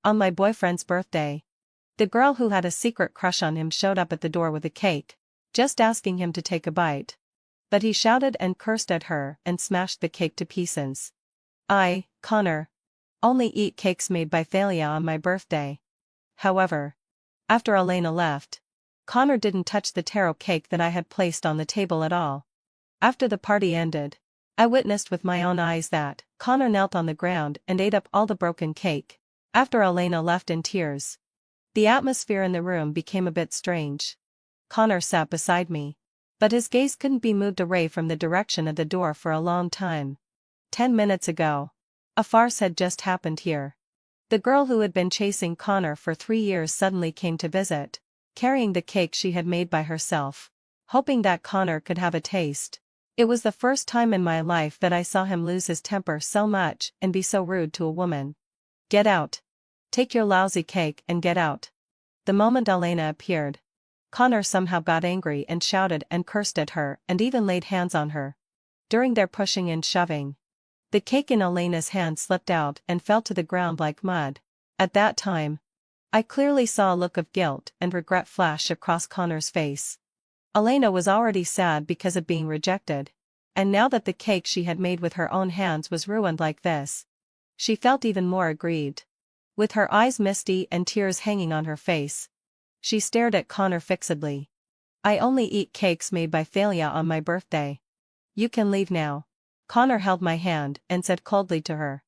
On my boyfriend's birthday. The girl who had a secret crush on him showed up at the door with a cake, just asking him to take a bite. But he shouted and cursed at her and smashed the cake to pieces. I, Connor, only eat cakes made by Thalia on my birthday. However, after Elena left, Connor didn't touch the taro cake that I had placed on the table at all. After the party ended, I witnessed with my own eyes that Connor knelt on the ground and ate up all the broken cake, after Elena left in tears. The atmosphere in the room became a bit strange. Connor sat beside me, but his gaze couldn't be moved away from the direction of the door for a long time. 10 minutes ago, a farce had just happened here. The girl who had been chasing Connor for 3 years suddenly came to visit, carrying the cake she had made by herself, hoping that Connor could have a taste. It was the first time in my life that I saw him lose his temper so much and be so rude to a woman. Get out. Take your lousy cake and get out. The moment Elena appeared, Connor somehow got angry and shouted and cursed at her and even laid hands on her. During their pushing and shoving, the cake in Elena's hand slipped out and fell to the ground like mud. At that time, I clearly saw a look of guilt and regret flash across Connor's face. Elena was already sad because of being rejected, and now that the cake she had made with her own hands was ruined like this, she felt even more aggrieved. With her eyes misty and tears hanging on her face, she stared at Connor fixedly. I only eat cakes made by Thalia on my birthday. You can leave now. Connor held my hand and said coldly to her.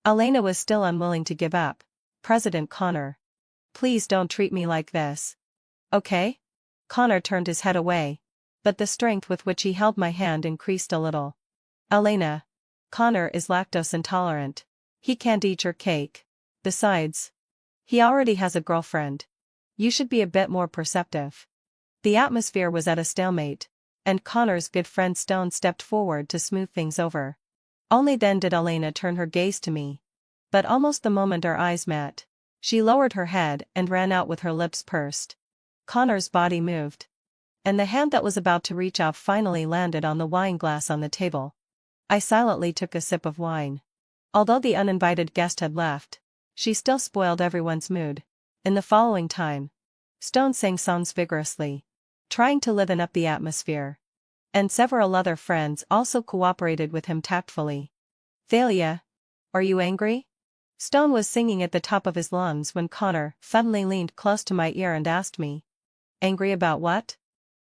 Elena was still unwilling to give up. President Connor. Please don't treat me like this. Okay? Connor turned his head away, but the strength with which he held my hand increased a little. Elena. Connor is lactose intolerant. He can't eat your cake. Besides, he already has a girlfriend. You should be a bit more perceptive. The atmosphere was at a stalemate, and Connor's good friend Stone stepped forward to smooth things over. Only then did Elena turn her gaze to me. But almost the moment our eyes met, she lowered her head and ran out with her lips pursed. Connor's body moved, and the hand that was about to reach out finally landed on the wine glass on the table. I silently took a sip of wine. Although the uninvited guest had left, she still spoiled everyone's mood. In the following time, Stone sang songs vigorously, trying to liven up the atmosphere. And several other friends also cooperated with him tactfully. Thalia, are you angry? Stone was singing at the top of his lungs when Connor suddenly leaned close to my ear and asked me. Angry about what?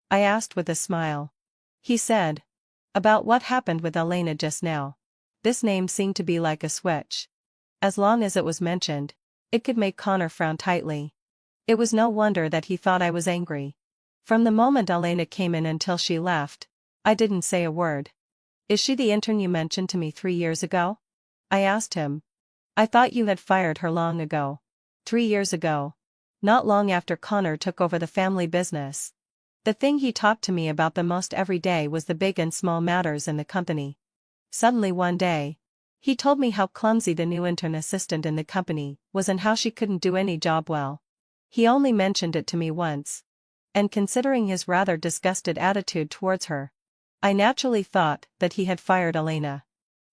I asked with a smile. He said. About what happened with Elena just now. This name seemed to be like a switch. As long as it was mentioned, it could make Connor frown tightly. It was no wonder that he thought I was angry. From the moment Elena came in until she left, I didn't say a word. Is she the intern you mentioned to me 3 years ago? I asked him. I thought you had fired her long ago. 3 years ago. Not long after Connor took over the family business. The thing he talked to me about the most every day was the big and small matters in the company. Suddenly one day, he told me how clumsy the new intern assistant in the company was and how she couldn't do any job well. He only mentioned it to me once. And considering his rather disgusted attitude towards her, I naturally thought that he had fired Elena.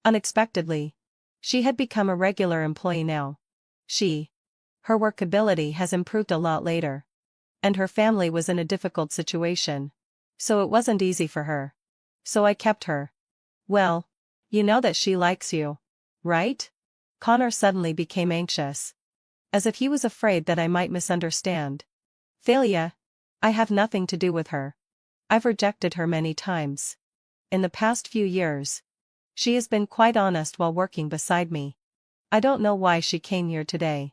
Unexpectedly, she had become a regular employee now. Her workability has improved a lot later. And her family was in a difficult situation. So it wasn't easy for her. So I kept her. Well, you know that she likes you, right? Connor suddenly became anxious. As if he was afraid that I might misunderstand. Thalia, I have nothing to do with her. I've rejected her many times. In the past few years, she has been quite honest while working beside me. I don't know why she came here today.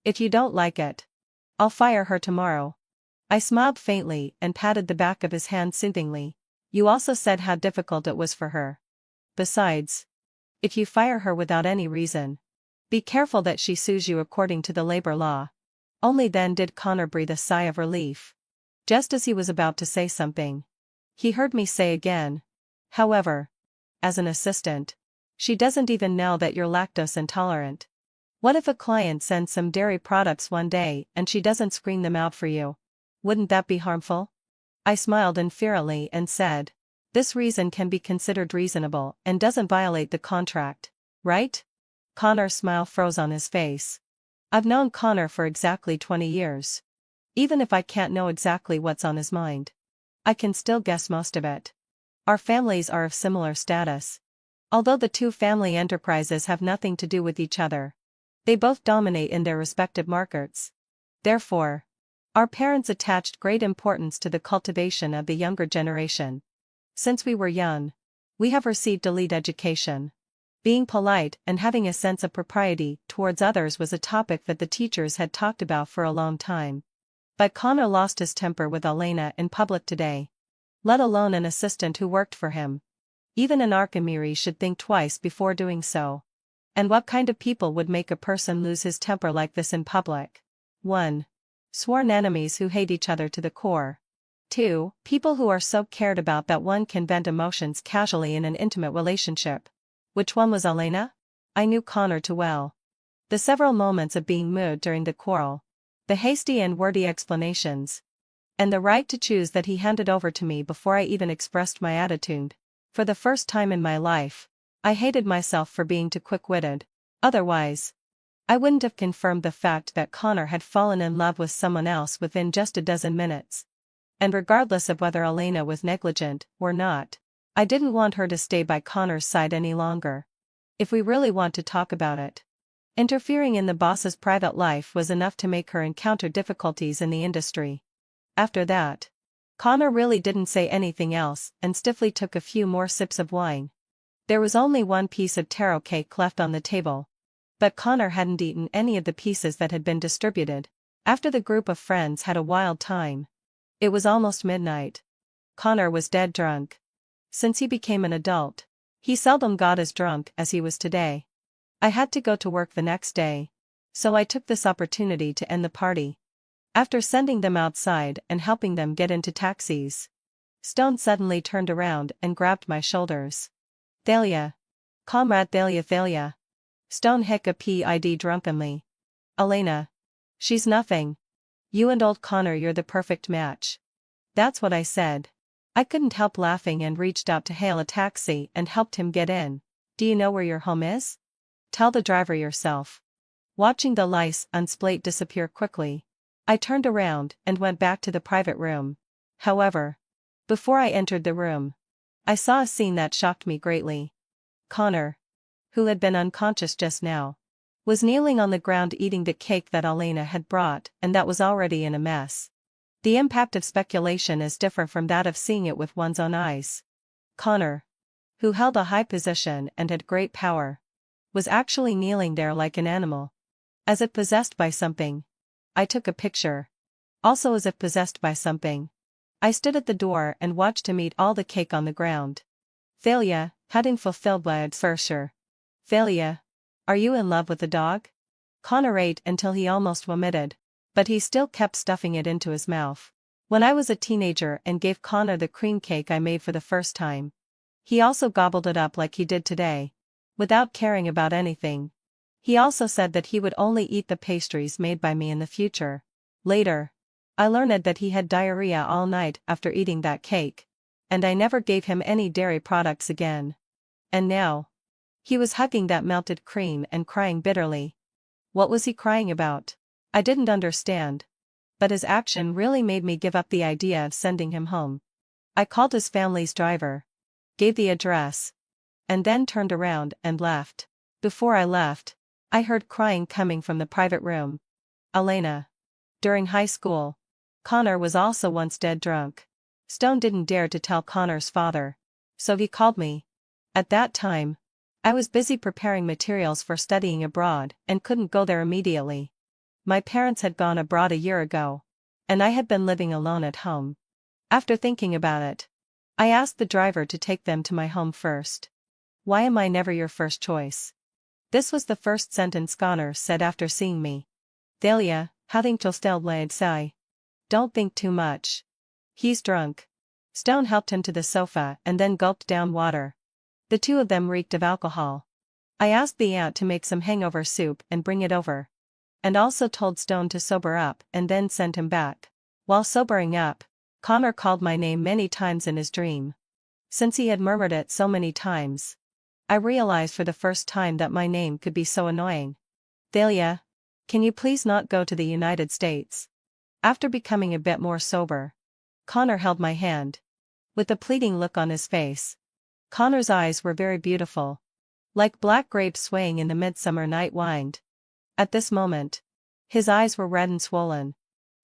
If you don't like it, I'll fire her tomorrow. I smiled faintly and patted the back of his hand soothingly. You also said how difficult it was for her. Besides, if you fire her without any reason, be careful that she sues you according to the labor law. Only then did Connor breathe a sigh of relief. Just as he was about to say something, he heard me say again. However, as an assistant, she doesn't even know that you're lactose intolerant. What if a client sends some dairy products one day and she doesn't screen them out for you? Wouldn't that be harmful? I smiled inferiorly and said, this reason can be considered reasonable and doesn't violate the contract, right? Connor's smile froze on his face. I've known Connor for exactly 20 years. Even if I can't know exactly what's on his mind, I can still guess most of it. Our families are of similar status. Although the two family enterprises have nothing to do with each other, they both dominate in their respective markets. Therefore, our parents attached great importance to the cultivation of the younger generation. Since we were young, we have received a lead education. Being polite and having a sense of propriety towards others was a topic that the teachers had talked about for a long time. But Connor lost his temper with Elena in public today. Let alone an assistant who worked for him. Even an Archimere should think twice before doing so. And what kind of people would make a person lose his temper like this in public? 1. Sworn enemies who hate each other to the core. 2. People who are so cared about that one can vent emotions casually in an intimate relationship. Which one was Elena? I knew Connor too well. The several moments of being moved during the quarrel, the hasty and wordy explanations, and the right to choose that he handed over to me before I even expressed my attitude. For the first time in my life, I hated myself for being too quick-witted. Otherwise, I wouldn't have confirmed the fact that Connor had fallen in love with someone else within just a dozen minutes. And regardless of whether Elena was negligent or not, I didn't want her to stay by Connor's side any longer. If we really want to talk about it, interfering in the boss's private life was enough to make her encounter difficulties in the industry. After that, Connor really didn't say anything else and stiffly took a few more sips of wine. There was only one piece of taro cake left on the table, but Connor hadn't eaten any of the pieces that had been distributed. After the group of friends had a wild time, it was almost midnight. Connor was dead drunk. Since he became an adult, he seldom got as drunk as he was today. I had to go to work the next day, so I took this opportunity to end the party. After sending them outside and helping them get into taxis, Stone suddenly turned around and grabbed my shoulders. Thalia. Comrade Thalia Thalia. Stone hiccuped drunkenly. Elena. She's nothing. You and old Connor, you're the perfect match. That's what I said. I couldn't help laughing and reached out to hail a taxi and helped him get in. Do you know where your home is? Tell the driver yourself. Watching the lice on Splate disappear quickly, I turned around and went back to the private room. However, before I entered the room, I saw a scene that shocked me greatly. Connor, who had been unconscious just now, was kneeling on the ground eating the cake that Elena had brought and that was already in a mess. The impact of speculation is different from that of seeing it with one's own eyes. Connor, who held a high position and had great power, was actually kneeling there like an animal, as if possessed by something. I took a picture. Also as if possessed by something, I stood at the door and watched him eat all the cake on the ground. Thalia, hadn't fulfilled my adventure. Thalia, are you in love with the dog? Connor ate until he almost vomited, but he still kept stuffing it into his mouth. When I was a teenager and gave Connor the cream cake I made for the first time, he also gobbled it up like he did today, without caring about anything. He also said that he would only eat the pastries made by me in the future. Later, I learned that he had diarrhea all night after eating that cake, and I never gave him any dairy products again. And now, he was hugging that melted cream and crying bitterly. What was he crying about? I didn't understand. But his action really made me give up the idea of sending him home. I called his family's driver, gave the address, and then turned around and left. Before I left, I heard crying coming from the private room. Elena. During high school, Connor was also once dead drunk. Stone didn't dare to tell Connor's father, so he called me. At that time, I was busy preparing materials for studying abroad and couldn't go there immediately. My parents had gone abroad a year ago, and I had been living alone at home. After thinking about it, I asked the driver to take them to my home first. Why am I never your first choice? This was the first sentence Connor said after seeing me. Thalia, having to say. Don't think too much. He's drunk. Stone helped him to the sofa and then gulped down water. The two of them reeked of alcohol. I asked the aunt to make some hangover soup and bring it over, and also told Stone to sober up and then send him back. While sobering up, Connor called my name many times in his dream. Since he had murmured it so many times, I realized for the first time that my name could be so annoying. Thalia. Can you please not go to the United States? After becoming a bit more sober, Connor held my hand. With a pleading look on his face. Connor's eyes were very beautiful. Like black grapes swaying in the midsummer night wind. At this moment, his eyes were red and swollen.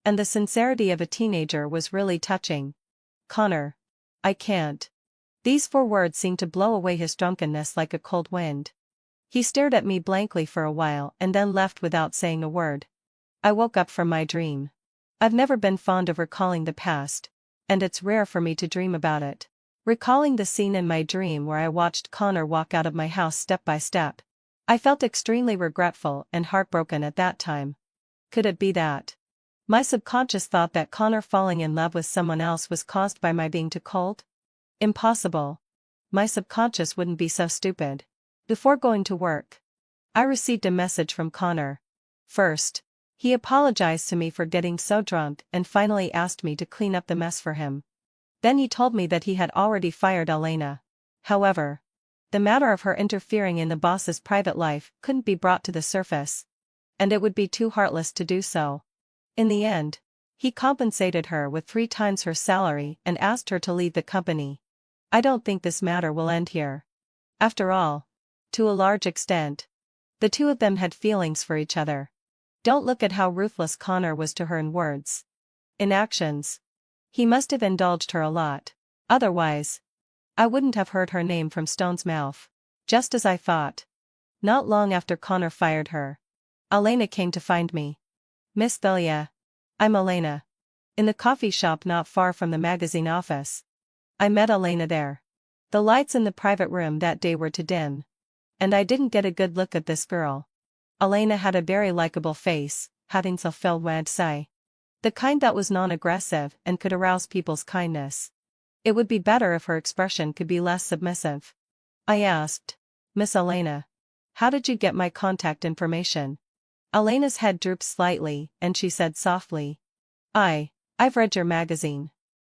And the sincerity of a teenager was really touching. Connor. I can't. These 4 words seemed to blow away his drunkenness like a cold wind. He stared at me blankly for a while and then left without saying a word. I woke up from my dream. I've never been fond of recalling the past, and it's rare for me to dream about it. Recalling the scene in my dream where I watched Connor walk out of my house step by step, I felt extremely regretful and heartbroken at that time. Could it be that my subconscious thought that Connor falling in love with someone else was caused by my being too cold? Impossible. My subconscious wouldn't be so stupid. Before going to work, I received a message from Connor. First, he apologized to me for getting so drunk and finally asked me to clean up the mess for him. Then he told me that he had already fired Elena. However, the matter of her interfering in the boss's private life couldn't be brought to the surface. And it would be too heartless to do so. In the end, he compensated her with 3 times her salary and asked her to leave the company. I don't think this matter will end here. After all, to a large extent, the 2 of them had feelings for each other. Don't look at how ruthless Connor was to her in words. In actions, he must have indulged her a lot. Otherwise, I wouldn't have heard her name from Stone's mouth. Just as I thought. Not long after Connor fired her, Elena came to find me. Miss Thalia. I'm Elena. In the coffee shop not far from the magazine office. I met Elena there. The lights in the private room that day were too dim. And I didn't get a good look at this girl. Elena had a very likable face, hadn't so felt wad say. The kind that was non-aggressive and could arouse people's kindness. It would be better if her expression could be less submissive. I asked, Miss Elena, how did you get my contact information? Elena's head drooped slightly, and she said softly, I've read your magazine.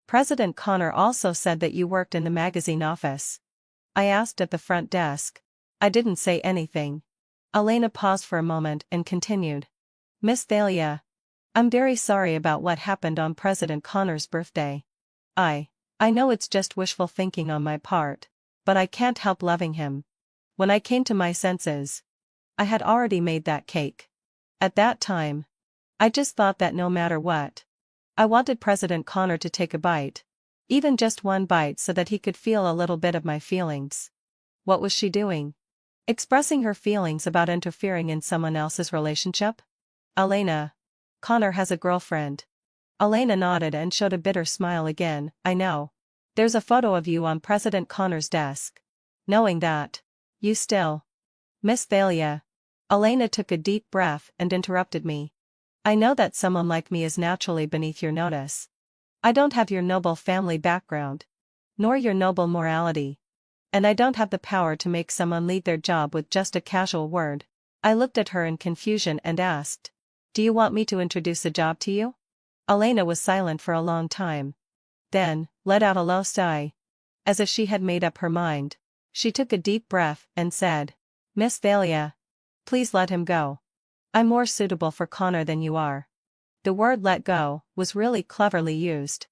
President Connor also said that you worked in the magazine office. I asked at the front desk. I didn't say anything. Elena paused for a moment and continued. Miss Thalia, I'm very sorry about what happened on President Connor's birthday. I know it's just wishful thinking on my part, but I can't help loving him. When I came to my senses, I had already made that cake. At that time, I just thought that no matter what, I wanted President Connor to take a bite. Even just one bite so that he could feel a little bit of my feelings. What was she doing? Expressing her feelings about interfering in someone else's relationship? Elena. Connor has a girlfriend. Elena nodded and showed a bitter smile again. I know. There's a photo of you on President Connor's desk. Knowing that. You still. Miss Thalia. Elena took a deep breath and interrupted me. I know that someone like me is naturally beneath your notice. I don't have your noble family background. Nor your noble morality. And I don't have the power to make someone leave their job with just a casual word. I looked at her in confusion and asked, do you want me to introduce a job to you? Elena was silent for a long time. Then, let out a low sigh. As if she had made up her mind. She took a deep breath and said, Miss Thalia. Please let him go. I'm more suitable for Connor than you are. The word let go was really cleverly used.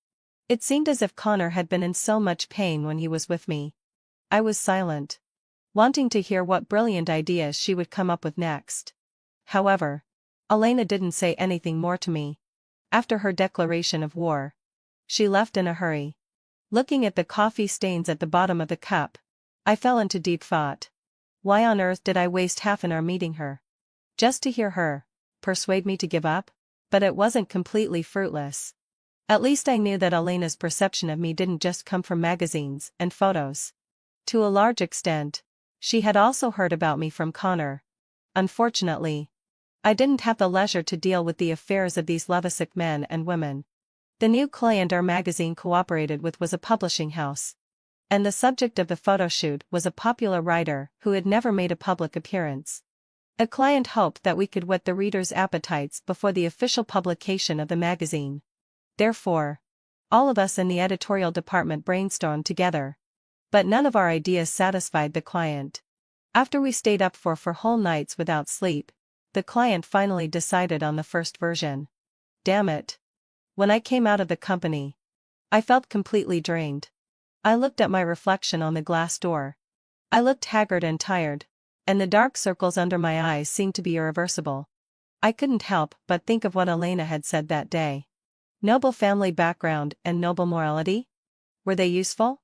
It seemed as if Connor had been in so much pain when he was with me. I was silent, wanting to hear what brilliant ideas she would come up with next. However, Elena didn't say anything more to me. After her declaration of war, she left in a hurry. Looking at the coffee stains at the bottom of the cup, I fell into deep thought. Why on earth did I waste half an hour meeting her? Just to hear her persuade me to give up? But it wasn't completely fruitless. At least I knew that Elena's perception of me didn't just come from magazines and photos. To a large extent, she had also heard about me from Connor. Unfortunately, I didn't have the leisure to deal with the affairs of these lovesick men and women. The new client our magazine cooperated with was a publishing house. And the subject of the photo shoot was a popular writer who had never made a public appearance. A client hoped that we could whet the readers' appetites before the official publication of the magazine. Therefore, all of us in the editorial department brainstormed together. But none of our ideas satisfied the client. After we stayed up for whole nights without sleep, The client finally decided on the first version. Damn it. When I came out of the company, I felt completely drained. I looked at my reflection on the glass door. I looked haggard and tired, and the dark circles under my eyes seemed to be irreversible. I couldn't help but think of what Elena had said that day. Noble family background and noble morality? Were they useful?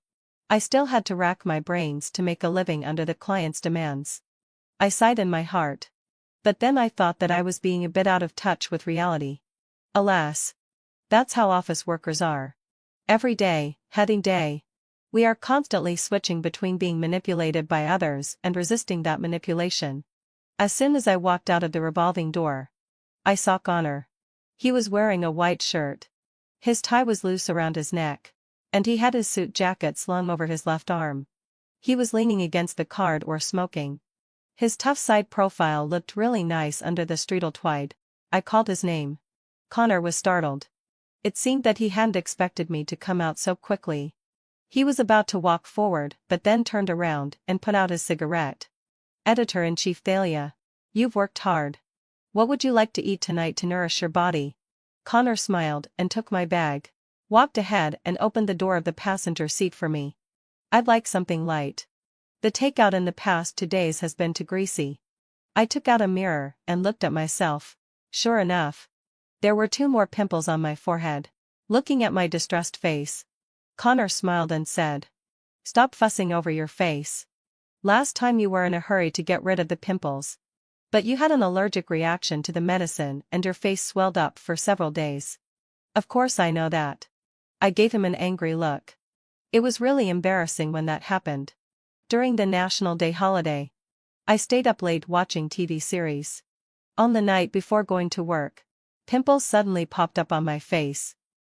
I still had to rack my brains to make a living under the client's demands. I sighed in my heart. But then I thought that I was being a bit out of touch with reality. Alas. That's how office workers are. Every day, heading day. We are constantly switching between being manipulated by others and resisting that manipulation. As soon as I walked out of the revolving door, I saw Connor. He was wearing a white shirt. His tie was loose around his neck, and he had his suit jacket slung over his left arm. He was leaning against the car door smoking. His tough side profile looked really nice under the streetlight. I called his name. Connor was startled. It seemed that he hadn't expected me to come out so quickly. He was about to walk forward but then turned around and put out his cigarette. Editor-in-Chief Thalia. You've worked hard. What would you like to eat tonight to nourish your body? Connor smiled and took my bag, walked ahead and opened the door of the passenger seat for me. I'd like something light. The takeout in the past 2 days has been too greasy. I took out a mirror and looked at myself. Sure enough, there were 2 more pimples on my forehead. Looking at my distressed face, Connor smiled and said, "Stop fussing over your face. Last time you were in a hurry to get rid of the pimples. But you had an allergic reaction to the medicine and your face swelled up for several days." Of course I know that. I gave him an angry look. It was really embarrassing when that happened. During the National Day holiday, I stayed up late watching TV series. On the night before going to work, pimples suddenly popped up on my face,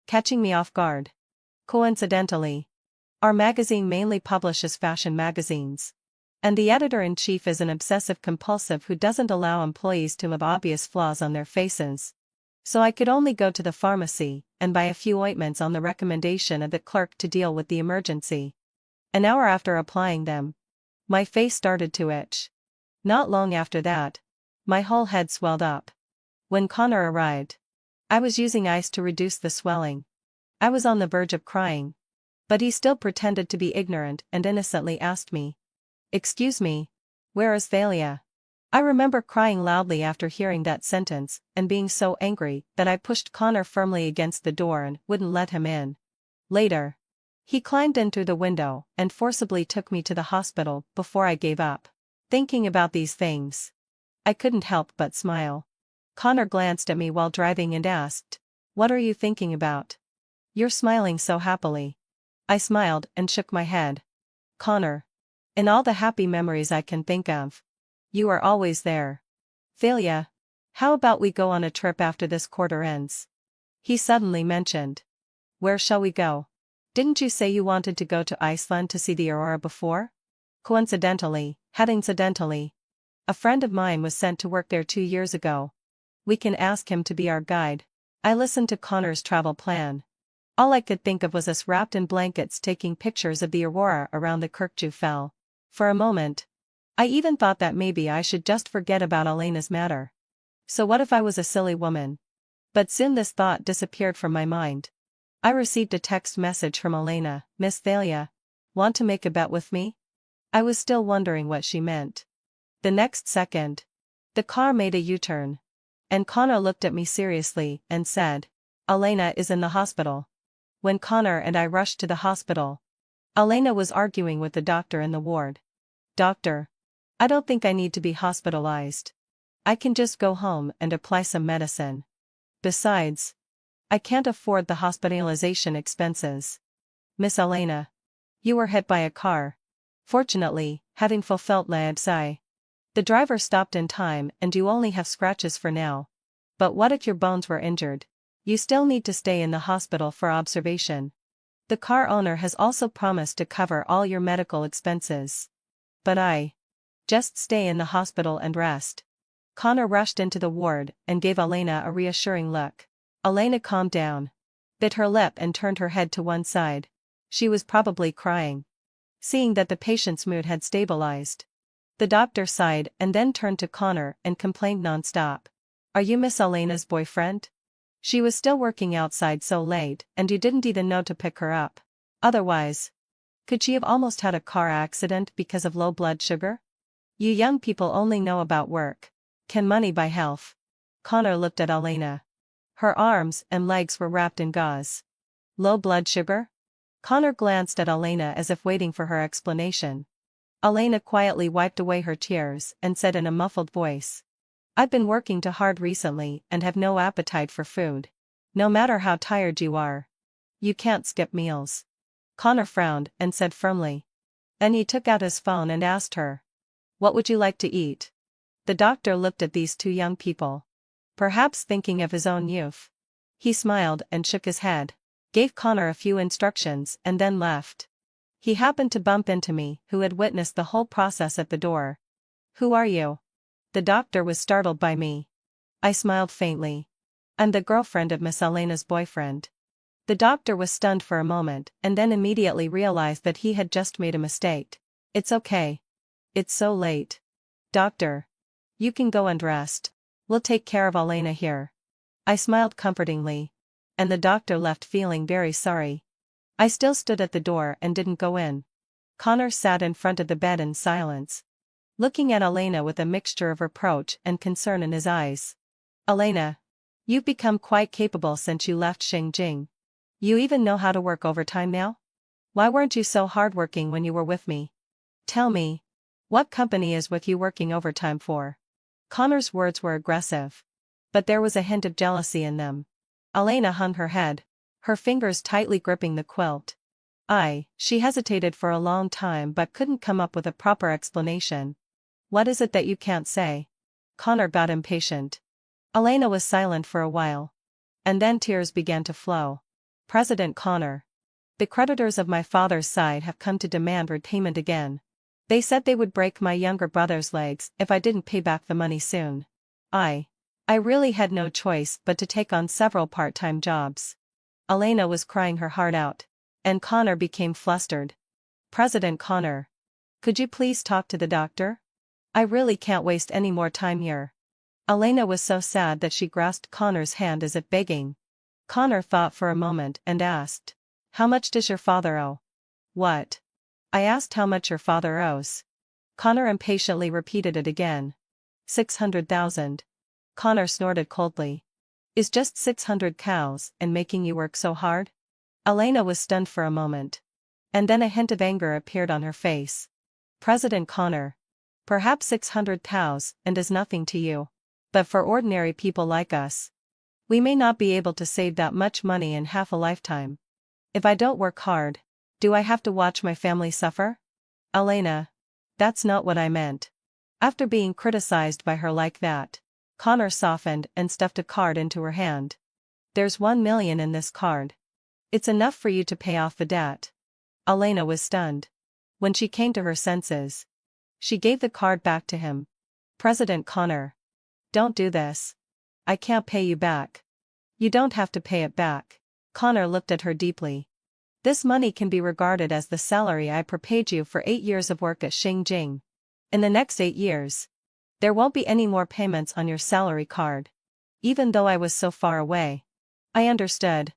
catching me off guard. Coincidentally, our magazine mainly publishes fashion magazines. And the editor-in-chief is an obsessive-compulsive who doesn't allow employees to have obvious flaws on their faces. So I could only go to the pharmacy and buy a few ointments on the recommendation of the clerk to deal with the emergency. An hour after applying them, my face started to itch. Not long after that, my whole head swelled up. When Connor arrived, I was using ice to reduce the swelling. I was on the verge of crying. But he still pretended to be ignorant and innocently asked me, "Excuse me, where is Thalia?" I remember crying loudly after hearing that sentence and being so angry that I pushed Connor firmly against the door and wouldn't let him in. Later, he climbed in through the window and forcibly took me to the hospital before I gave up. Thinking about these things, I couldn't help but smile. Connor glanced at me while driving and asked, "What are you thinking about? You're smiling so happily." I smiled and shook my head. "Connor, in all the happy memories I can think of, you are always there. Thalia, how about we go on a trip after this quarter ends?" He suddenly mentioned. "Where shall we go? Didn't you say you wanted to go to Iceland to see the aurora before?" Coincidentally, a friend of mine was sent to work there 2 years ago. We can ask him to be our guide. I listened to Connor's travel plan. All I could think of was us wrapped in blankets taking pictures of the aurora around the Kirkjufell. For a moment, I even thought that maybe I should just forget about Elena's matter. So what if I was a silly woman? But soon this thought disappeared from my mind. I received a text message from Elena. "Miss Thalia, want to make a bet with me?" I was still wondering what she meant. The next second, the car made a U-turn. And Connor looked at me seriously and said, "Elena is in the hospital." When Connor and I rushed to the hospital, Elena was arguing with the doctor in the ward. "Doctor, I don't think I need to be hospitalized. I can just go home and apply some medicine. Besides, I can't afford the hospitalization expenses." "Miss Elena, you were hit by a car. Fortunately, having fulfilled l'absci. The driver stopped in time and you only have scratches for now. But what if your bones were injured? You still need to stay in the hospital for observation. The car owner has also promised to cover all your medical expenses." But I just stay in the hospital and rest. Connor rushed into the ward and gave Elena a reassuring look. Elena calmed down, bit her lip and turned her head to one side. She was probably crying. Seeing that the patient's mood had stabilized, The doctor sighed and then turned to Connor and complained nonstop. Are you Miss Elena's boyfriend? She was still working outside so late, and you didn't even know to pick her up. Otherwise, could she have almost had a car accident because of low blood sugar? You young people only know about work. Can money buy health? Connor looked at Elena. Her arms and legs were wrapped in gauze. Low blood sugar? Connor glanced at Elena as if waiting for her explanation. Elena quietly wiped away her tears and said in a muffled voice. I've been working too hard recently and have no appetite for food. No matter how tired you are. You can't skip meals. Connor frowned and said firmly. Then he took out his phone and asked her. What would you like to eat? The doctor looked at these two young people. Perhaps thinking of his own youth. He smiled and shook his head, gave Connor a few instructions and then left. He happened to bump into me, who had witnessed the whole process at the door. Who are you? The doctor was startled by me. I smiled faintly. I'm the girlfriend of Miss Elena's boyfriend. The doctor was stunned for a moment and then immediately realized that he had just made a mistake. It's okay. It's so late. Doctor. You can go and rest. We'll take care of Elena here. I smiled comfortingly. And the doctor left feeling very sorry. I still stood at the door and didn't go in. Connor sat in front of the bed in silence, looking at Elena with a mixture of reproach and concern in his eyes. Elena. You've become quite capable since you left Xingjing. You even know how to work overtime now? Why weren't you so hardworking when you were with me? Tell me. What company is with you working overtime for? Connor's words were aggressive. But there was a hint of jealousy in them. Elena hung her head, her fingers tightly gripping the quilt. She hesitated for a long time but couldn't come up with a proper explanation. What is it that you can't say? Connor got impatient. Elena was silent for a while. And then tears began to flow. President Connor. The creditors of my father's side have come to demand repayment again. They said they would break my younger brother's legs if I didn't pay back the money soon. I really had no choice but to take on several part-time jobs. Elena was crying her heart out. And Connor became flustered. President Connor. Could you please talk to the doctor? I really can't waste any more time here. Elena was so sad that she grasped Connor's hand as if begging. Connor thought for a moment and asked. How much does your father owe? What? I asked how much your father owes. Connor impatiently repeated it again. 600,000. Connor snorted coldly. Is just 600 cows and making you work so hard? Elena was stunned for a moment. And then a hint of anger appeared on her face. President Connor. Perhaps 600 cows and is nothing to you. But for ordinary people like us, we may not be able to save that much money in half a lifetime. If I don't work hard, do I have to watch my family suffer? Elena. That's not what I meant. After being criticized by her like that, Connor softened and stuffed a card into her hand. There's 1 million in this card. It's enough for you to pay off the debt. Elena was stunned. When she came to her senses, she gave the card back to him. President Connor. Don't do this. I can't pay you back. You don't have to pay it back. Connor looked at her deeply. This money can be regarded as the salary I prepaid you for 8 years of work at Xingjing. In the next 8 years, there won't be any more payments on your salary card. Even though I was so far away. I understood.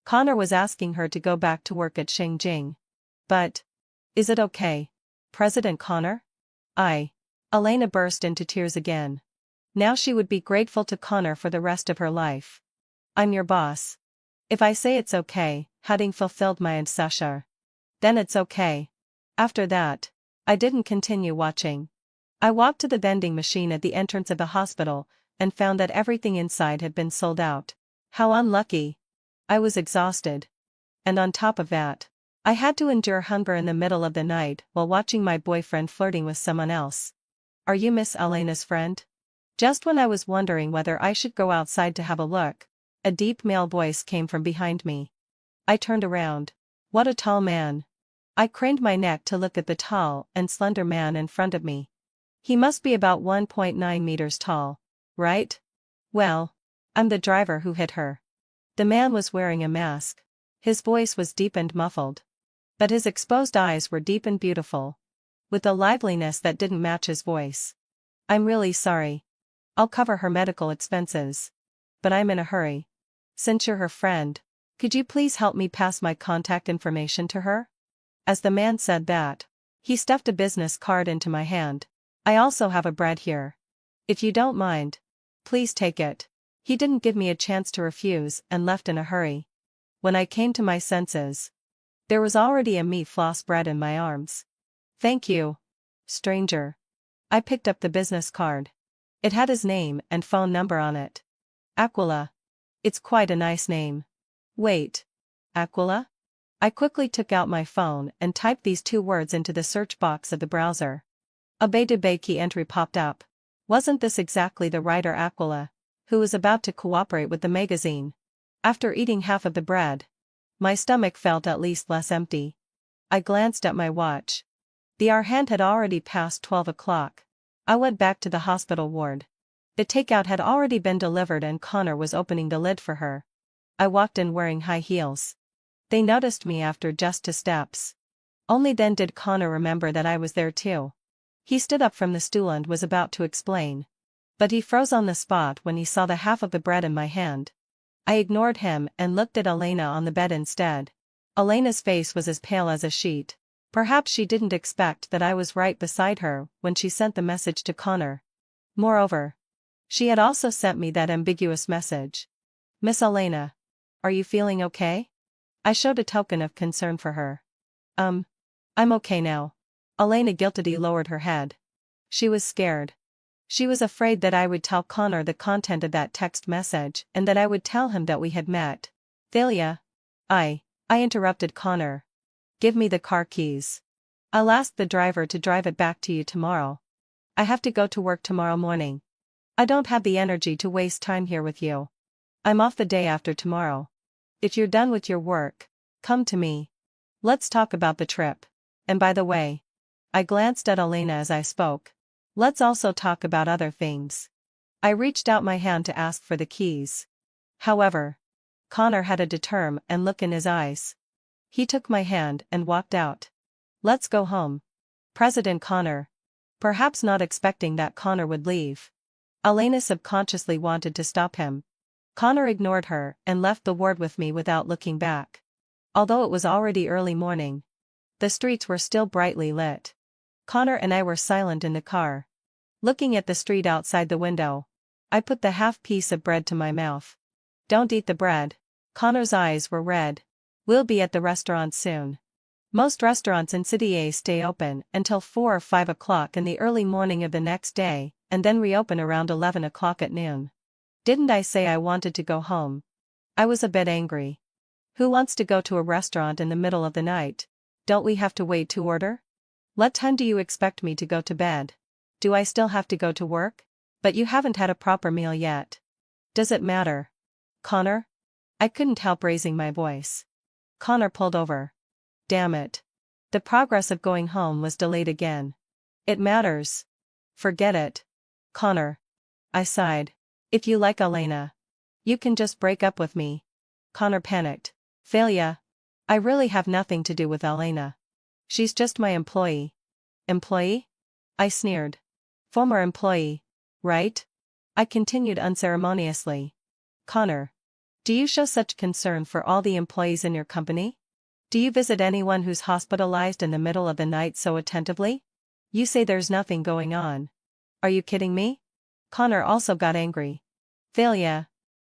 Connor was asking her to go back to work at Xingjing. But, is it okay, President Connor? Elena burst into tears again. Now she would be grateful to Connor for the rest of her life. I'm your boss. If I say it's okay, having fulfilled my indsashar, then it's okay. After that, I didn't continue watching. I walked to the vending machine at the entrance of the hospital and found that everything inside had been sold out. How unlucky. I was exhausted. And on top of that, I had to endure hunger in the middle of the night while watching my boyfriend flirting with someone else. Are you Miss Elena's friend? Just when I was wondering whether I should go outside to have a look, a deep male voice came from behind me. I turned around. What a tall man. I craned my neck to look at the tall and slender man in front of me. He must be about 1.9 meters tall, right? Well, I'm the driver who hit her. The man was wearing a mask. His voice was deep and muffled. But his exposed eyes were deep and beautiful. with a liveliness that didn't match his voice. I'm really sorry. I'll cover her medical expenses. But I'm in a hurry. Since you're her friend, could you please help me pass my contact information to her? As the man said that, he stuffed a business card into my hand. I also have a bread here. If you don't mind, please take it. He didn't give me a chance to refuse and left in a hurry. When I came to my senses, there was already a meat floss bread in my arms. Thank you, stranger. I picked up the business card. It had his name and phone number on it. Aquila. It's quite a nice name. Wait. Aquila? I quickly took out my phone and typed these 2 words into the search box of the browser. A database key entry popped up. Wasn't this exactly the writer Aquila, who was about to cooperate with the magazine? After eating half of the bread, my stomach felt at least less empty. I glanced at my watch. The hour hand had already passed 12 o'clock. I went back to the hospital ward. The takeout had already been delivered and Connor was opening the lid for her. I walked in wearing high heels. They noticed me after just 2 steps. Only then did Connor remember that I was there too. He stood up from the stool and was about to explain. But he froze on the spot when he saw the half of the bread in my hand. I ignored him and looked at Elena on the bed instead. Elena's face was as pale as a sheet. Perhaps she didn't expect that I was right beside her when she sent the message to Connor. Moreover, she had also sent me that ambiguous message. Miss Elena, are you feeling okay? I showed a token of concern for her. I'm okay now. Elena guiltily lowered her head. She was scared. She was afraid that I would tell Connor the content of that text message and that I would tell him that we had met. Thalia. I interrupted Connor. Give me the car keys. I'll ask the driver to drive it back to you tomorrow. I have to go to work tomorrow morning. I don't have the energy to waste time here with you. I'm off the day after tomorrow. If you're done with your work, come to me. Let's talk about the trip. And by the way, I glanced at Elena as I spoke. Let's also talk about other things. I reached out my hand to ask for the keys. However, Connor had a determined look in his eyes. He took my hand and walked out. Let's go home. President Connor. Perhaps not expecting that Connor would leave, Elena subconsciously wanted to stop him. Connor ignored her and left the ward with me without looking back. Although it was already early morning, the streets were still brightly lit. Connor and I were silent in the car. Looking at the street outside the window, I put the half piece of bread to my mouth. Don't eat the bread. Connor's eyes were red. We'll be at the restaurant soon. Most restaurants in City A stay open until 4 or 5 o'clock in the early morning of the next day, and then reopen around 11 o'clock at noon. Didn't I say I wanted to go home? I was a bit angry. Who wants to go to a restaurant in the middle of the night? Don't we have to wait to order? What time do you expect me to go to bed? Do I still have to go to work? But you haven't had a proper meal yet. Does it matter? Connor? I couldn't help raising my voice. Connor pulled over. Damn it. The progress of going home was delayed again. It matters. Forget it. Connor. I sighed. If you like Elena, you can just break up with me. Connor panicked. Thalia. I really have nothing to do with Elena. She's just my employee. Employee? I sneered. Former employee, right? I continued unceremoniously. Connor. Do you show such concern for all the employees in your company? Do you visit anyone who's hospitalized in the middle of the night so attentively? You say there's nothing going on. Are you kidding me? Connor also got angry. Thalia.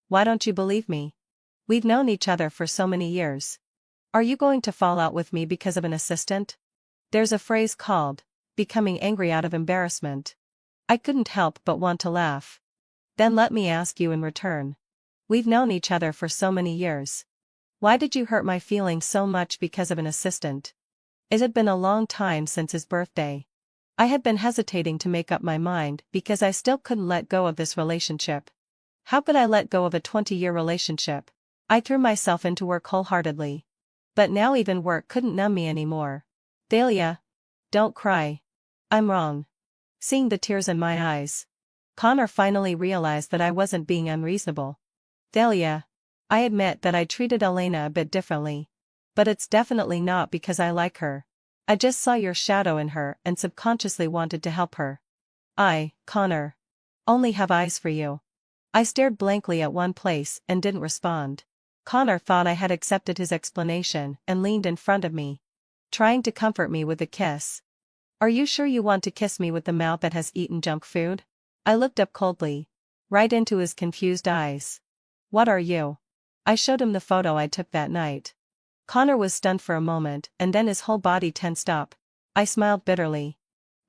Why don't you believe me? We've known each other for so many years. Are you going to fall out with me because of an assistant? There's a phrase called becoming angry out of embarrassment. I couldn't help but want to laugh. Then let me ask you in return. We've known each other for so many years. Why did you hurt my feelings so much because of an assistant? It had been a long time since his birthday. I had been hesitating to make up my mind because I still couldn't let go of this relationship. How could I let go of a 20-year relationship? I threw myself into work wholeheartedly. But now even work couldn't numb me anymore. Thalia. Don't cry. I'm wrong. Seeing the tears in my eyes, Connor finally realized that I wasn't being unreasonable. Thalia. I admit that I treated Elena a bit differently. But it's definitely not because I like her. I just saw your shadow in her and subconsciously wanted to help her. Connor, only have eyes for you. I stared blankly at one place and didn't respond. Connor thought I had accepted his explanation and leaned in front of me, trying to comfort me with a kiss. Are you sure you want to kiss me with the mouth that has eaten junk food? I looked up coldly, right into his confused eyes. What are you? I showed him the photo I took that night. Connor was stunned for a moment and then his whole body tensed up. I smiled bitterly.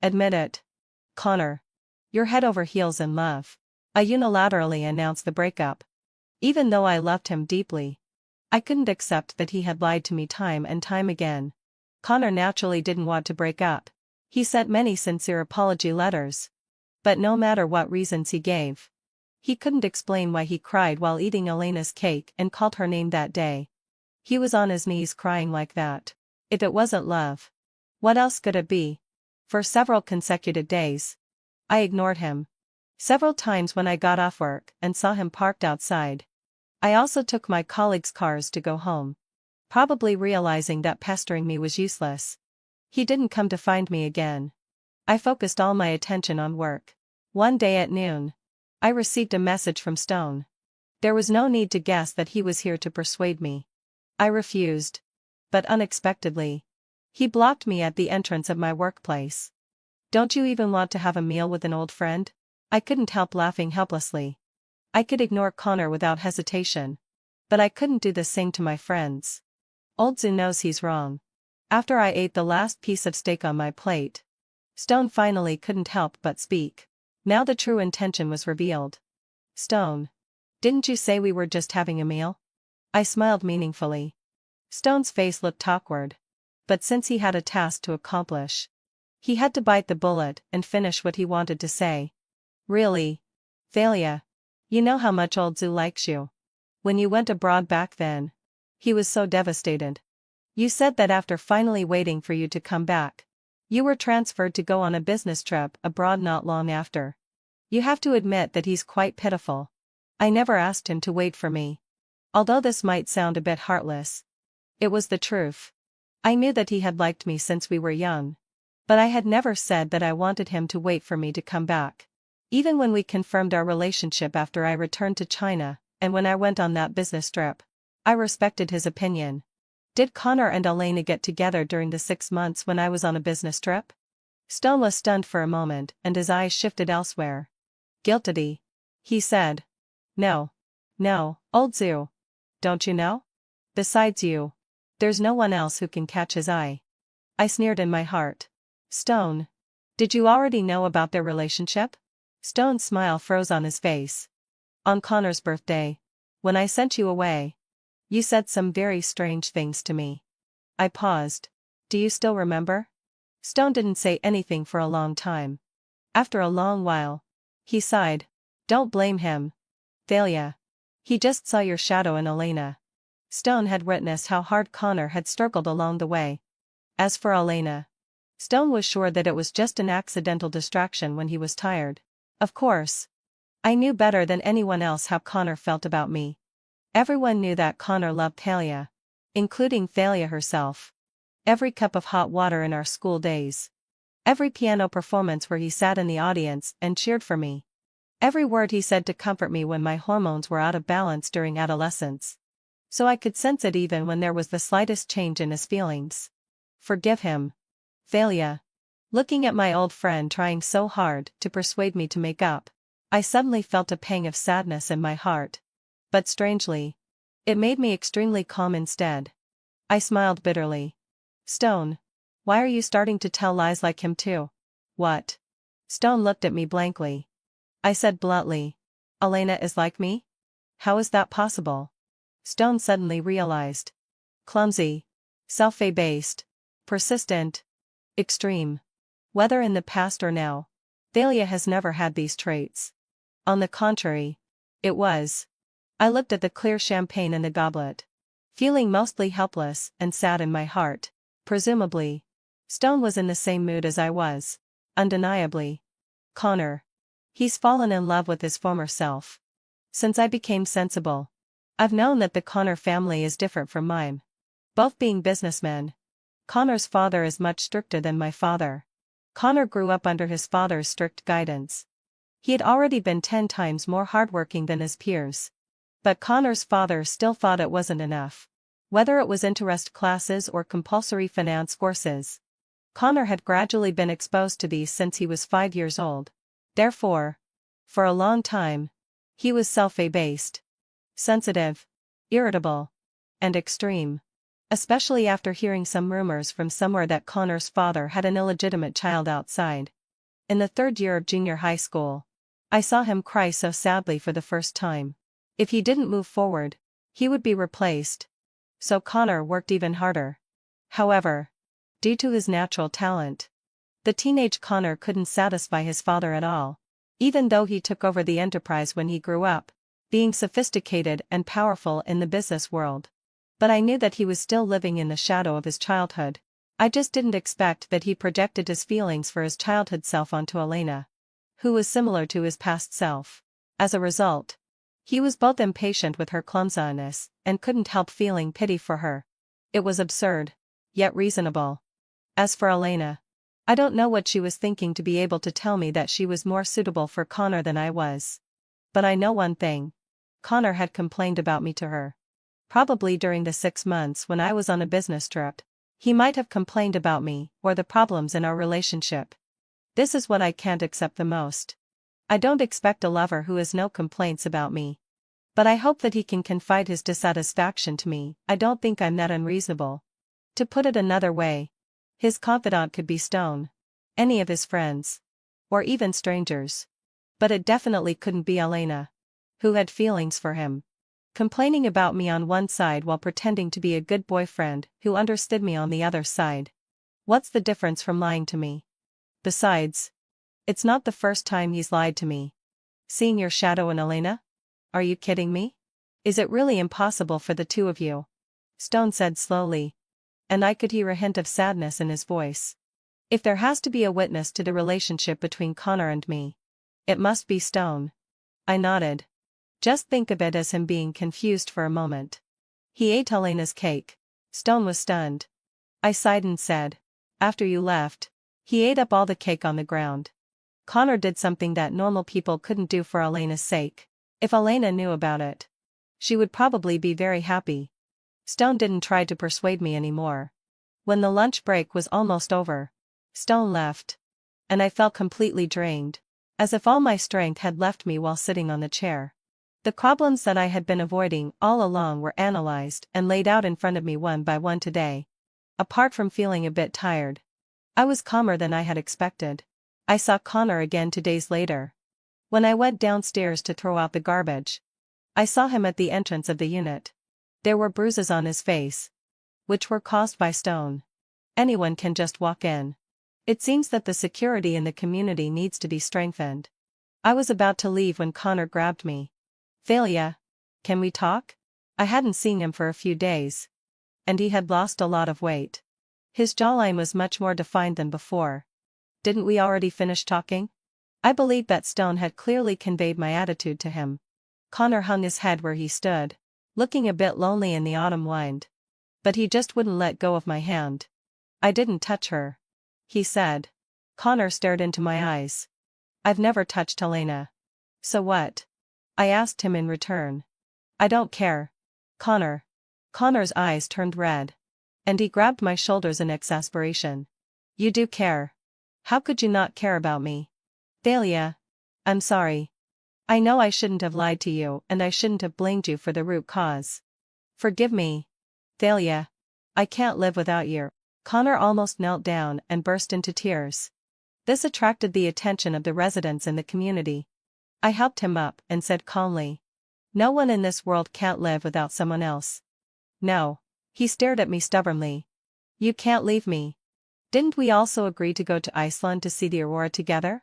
Admit it. Connor. You're head over heels in love. I unilaterally announced the breakup. Even though I loved him deeply, I couldn't accept that he had lied to me time and time again. Connor naturally didn't want to break up. He sent many sincere apology letters. But no matter what reasons he gave, he couldn't explain why he cried while eating Elena's cake and called her name that day. He was on his knees crying like that. If it wasn't love, what else could it be? For several consecutive days, I ignored him. Several times when I got off work and saw him parked outside, I also took my colleagues' cars to go home, probably realizing that pestering me was useless. He didn't come to find me again. I focused all my attention on work. One day at noon, I received a message from Stone. There was no need to guess that he was here to persuade me. I refused. But unexpectedly, he blocked me at the entrance of my workplace. Don't you even want to have a meal with an old friend? I couldn't help laughing helplessly. I could ignore Connor without hesitation. But I couldn't do the same to my friends. Old Zoo knows he's wrong. After I ate the last piece of steak on my plate, Stone finally couldn't help but speak. Now the true intention was revealed. Stone. Didn't you say we were just having a meal? I smiled meaningfully. Stone's face looked awkward. But since he had a task to accomplish, he had to bite the bullet and finish what he wanted to say. Really? Thalia. You know how much Old Zoo likes you. When you went abroad back then, he was so devastated. You said that after finally waiting for you to come back, you were transferred to go on a business trip abroad not long after. You have to admit that he's quite pitiful. I never asked him to wait for me. Although this might sound a bit heartless, it was the truth. I knew that he had liked me since we were young. But I had never said that I wanted him to wait for me to come back. Even when we confirmed our relationship after I returned to China, and when I went on that business trip, I respected his opinion. Did Connor and Elena get together during the 6 months when I was on a business trip? Stone was stunned for a moment and his eyes shifted elsewhere. Guiltily, he said. No. No, Old Zoo. Don't you know? Besides you, there's no one else who can catch his eye. I sneered in my heart. Stone. Did you already know about their relationship? Stone's smile froze on his face. On Connor's birthday, when I sent you away, you said some very strange things to me. I paused. Do you still remember? Stone didn't say anything for a long time. After a long while, he sighed. Don't blame him, Thalia. He just saw your shadow in Elena. Stone had witnessed how hard Connor had struggled along the way. As for Elena, Stone was sure that it was just an accidental distraction when he was tired. Of course, I knew better than anyone else how Connor felt about me. Everyone knew that Connor loved Thalia, including Thalia herself. Every cup of hot water in our school days. Every piano performance where he sat in the audience and cheered for me. Every word he said to comfort me when my hormones were out of balance during adolescence. So I could sense it even when there was the slightest change in his feelings. Forgive him, Thalia. Looking at my old friend trying so hard to persuade me to make up, I suddenly felt a pang of sadness in my heart. But strangely, it made me extremely calm instead. I smiled bitterly. Stone. Why are you starting to tell lies like him too? What? Stone looked at me blankly. I said bluntly. Elena is like me? How is that possible? Stone suddenly realized. Clumsy. Self-abased. Persistent. Extreme. Whether in the past or now, Thalia has never had these traits. On the contrary, it was. I looked at the clear champagne in the goblet, feeling mostly helpless and sad in my heart. Presumably, Stone was in the same mood as I was. Undeniably. Connor. He's fallen in love with his former self. Since I became sensible, I've known that the Connor family is different from mine. Both being businessmen, Connor's father is much stricter than my father. Connor grew up under his father's strict guidance. He had already been 10 times more hardworking than his peers. But Connor's father still thought it wasn't enough. Whether it was interest classes or compulsory finance courses, Connor had gradually been exposed to these since he was 5 years old. Therefore, for a long time, he was self-abased, sensitive, irritable, and extreme. Especially after hearing some rumors from somewhere that Connor's father had an illegitimate child outside. In the 3rd year of junior high school, I saw him cry so sadly for the first time. If he didn't move forward, he would be replaced. So Connor worked even harder. However, due to his natural talent, the teenage Connor couldn't satisfy his father at all. Even though he took over the enterprise when he grew up, being sophisticated and powerful in the business world. But I knew that he was still living in the shadow of his childhood. I just didn't expect that he projected his feelings for his childhood self onto Elena, who was similar to his past self. As a result, he was both impatient with her clumsiness and couldn't help feeling pity for her. It was absurd, yet reasonable. As for Elena, I don't know what she was thinking to be able to tell me that she was more suitable for Connor than I was. But I know one thing. Connor had complained about me to her. Probably during the 6 months when I was on a business trip, he might have complained about me or the problems in our relationship. This is what I can't accept the most. I don't expect a lover who has no complaints about me. But I hope that he can confide his dissatisfaction to me. I don't think I'm that unreasonable. To put it another way, his confidant could be Stone, any of his friends, or even strangers. But it definitely couldn't be Elena, who had feelings for him. Complaining about me on one side while pretending to be a good boyfriend who understood me on the other side. What's the difference from lying to me? Besides, it's not the first time he's lied to me. Seeing your shadow in Elena? Are you kidding me? Is it really impossible for the two of you? Stone said slowly, and I could hear a hint of sadness in his voice. If there has to be a witness to the relationship between Connor and me, it must be Stone. I nodded. Just think of it as him being confused for a moment. He ate Elena's cake. Stone was stunned. I sighed and said, after you left, he ate up all the cake on the ground. Connor did something that normal people couldn't do for Elena's sake. If Elena knew about it, she would probably be very happy. Stone didn't try to persuade me anymore. When the lunch break was almost over, Stone left. And I felt completely drained, as if all my strength had left me while sitting on the chair. The problems that I had been avoiding all along were analyzed and laid out in front of me one by one today. Apart from feeling a bit tired, I was calmer than I had expected. I saw Connor again 2 days later. When I went downstairs to throw out the garbage, I saw him at the entrance of the unit. There were bruises on his face, which were caused by Stone. Anyone can just walk in. It seems that the security in the community needs to be strengthened. I was about to leave when Connor grabbed me. Thalia, can we talk? I hadn't seen him for a few days. And he had lost a lot of weight. His jawline was much more defined than before. Didn't we already finish talking? I believed that Stone had clearly conveyed my attitude to him. Connor hung his head where he stood, looking a bit lonely in the autumn wind. But he just wouldn't let go of my hand. I didn't touch her, he said. Connor stared into my eyes. I've never touched Elena. So what? I asked him in return. I don't care. Connor. Connor's eyes turned red. And he grabbed my shoulders in exasperation. You do care. How could you not care about me? Thalia. I'm sorry. I know I shouldn't have lied to you and I shouldn't have blamed you for the root cause. Forgive me. Thalia. I can't live without you. Connor almost knelt down and burst into tears. This attracted the attention of the residents in the community. I helped him up and said calmly, no one in this world can't live without someone else. No. He stared at me stubbornly. You can't leave me. Didn't we also agree to go to Iceland to see the aurora together?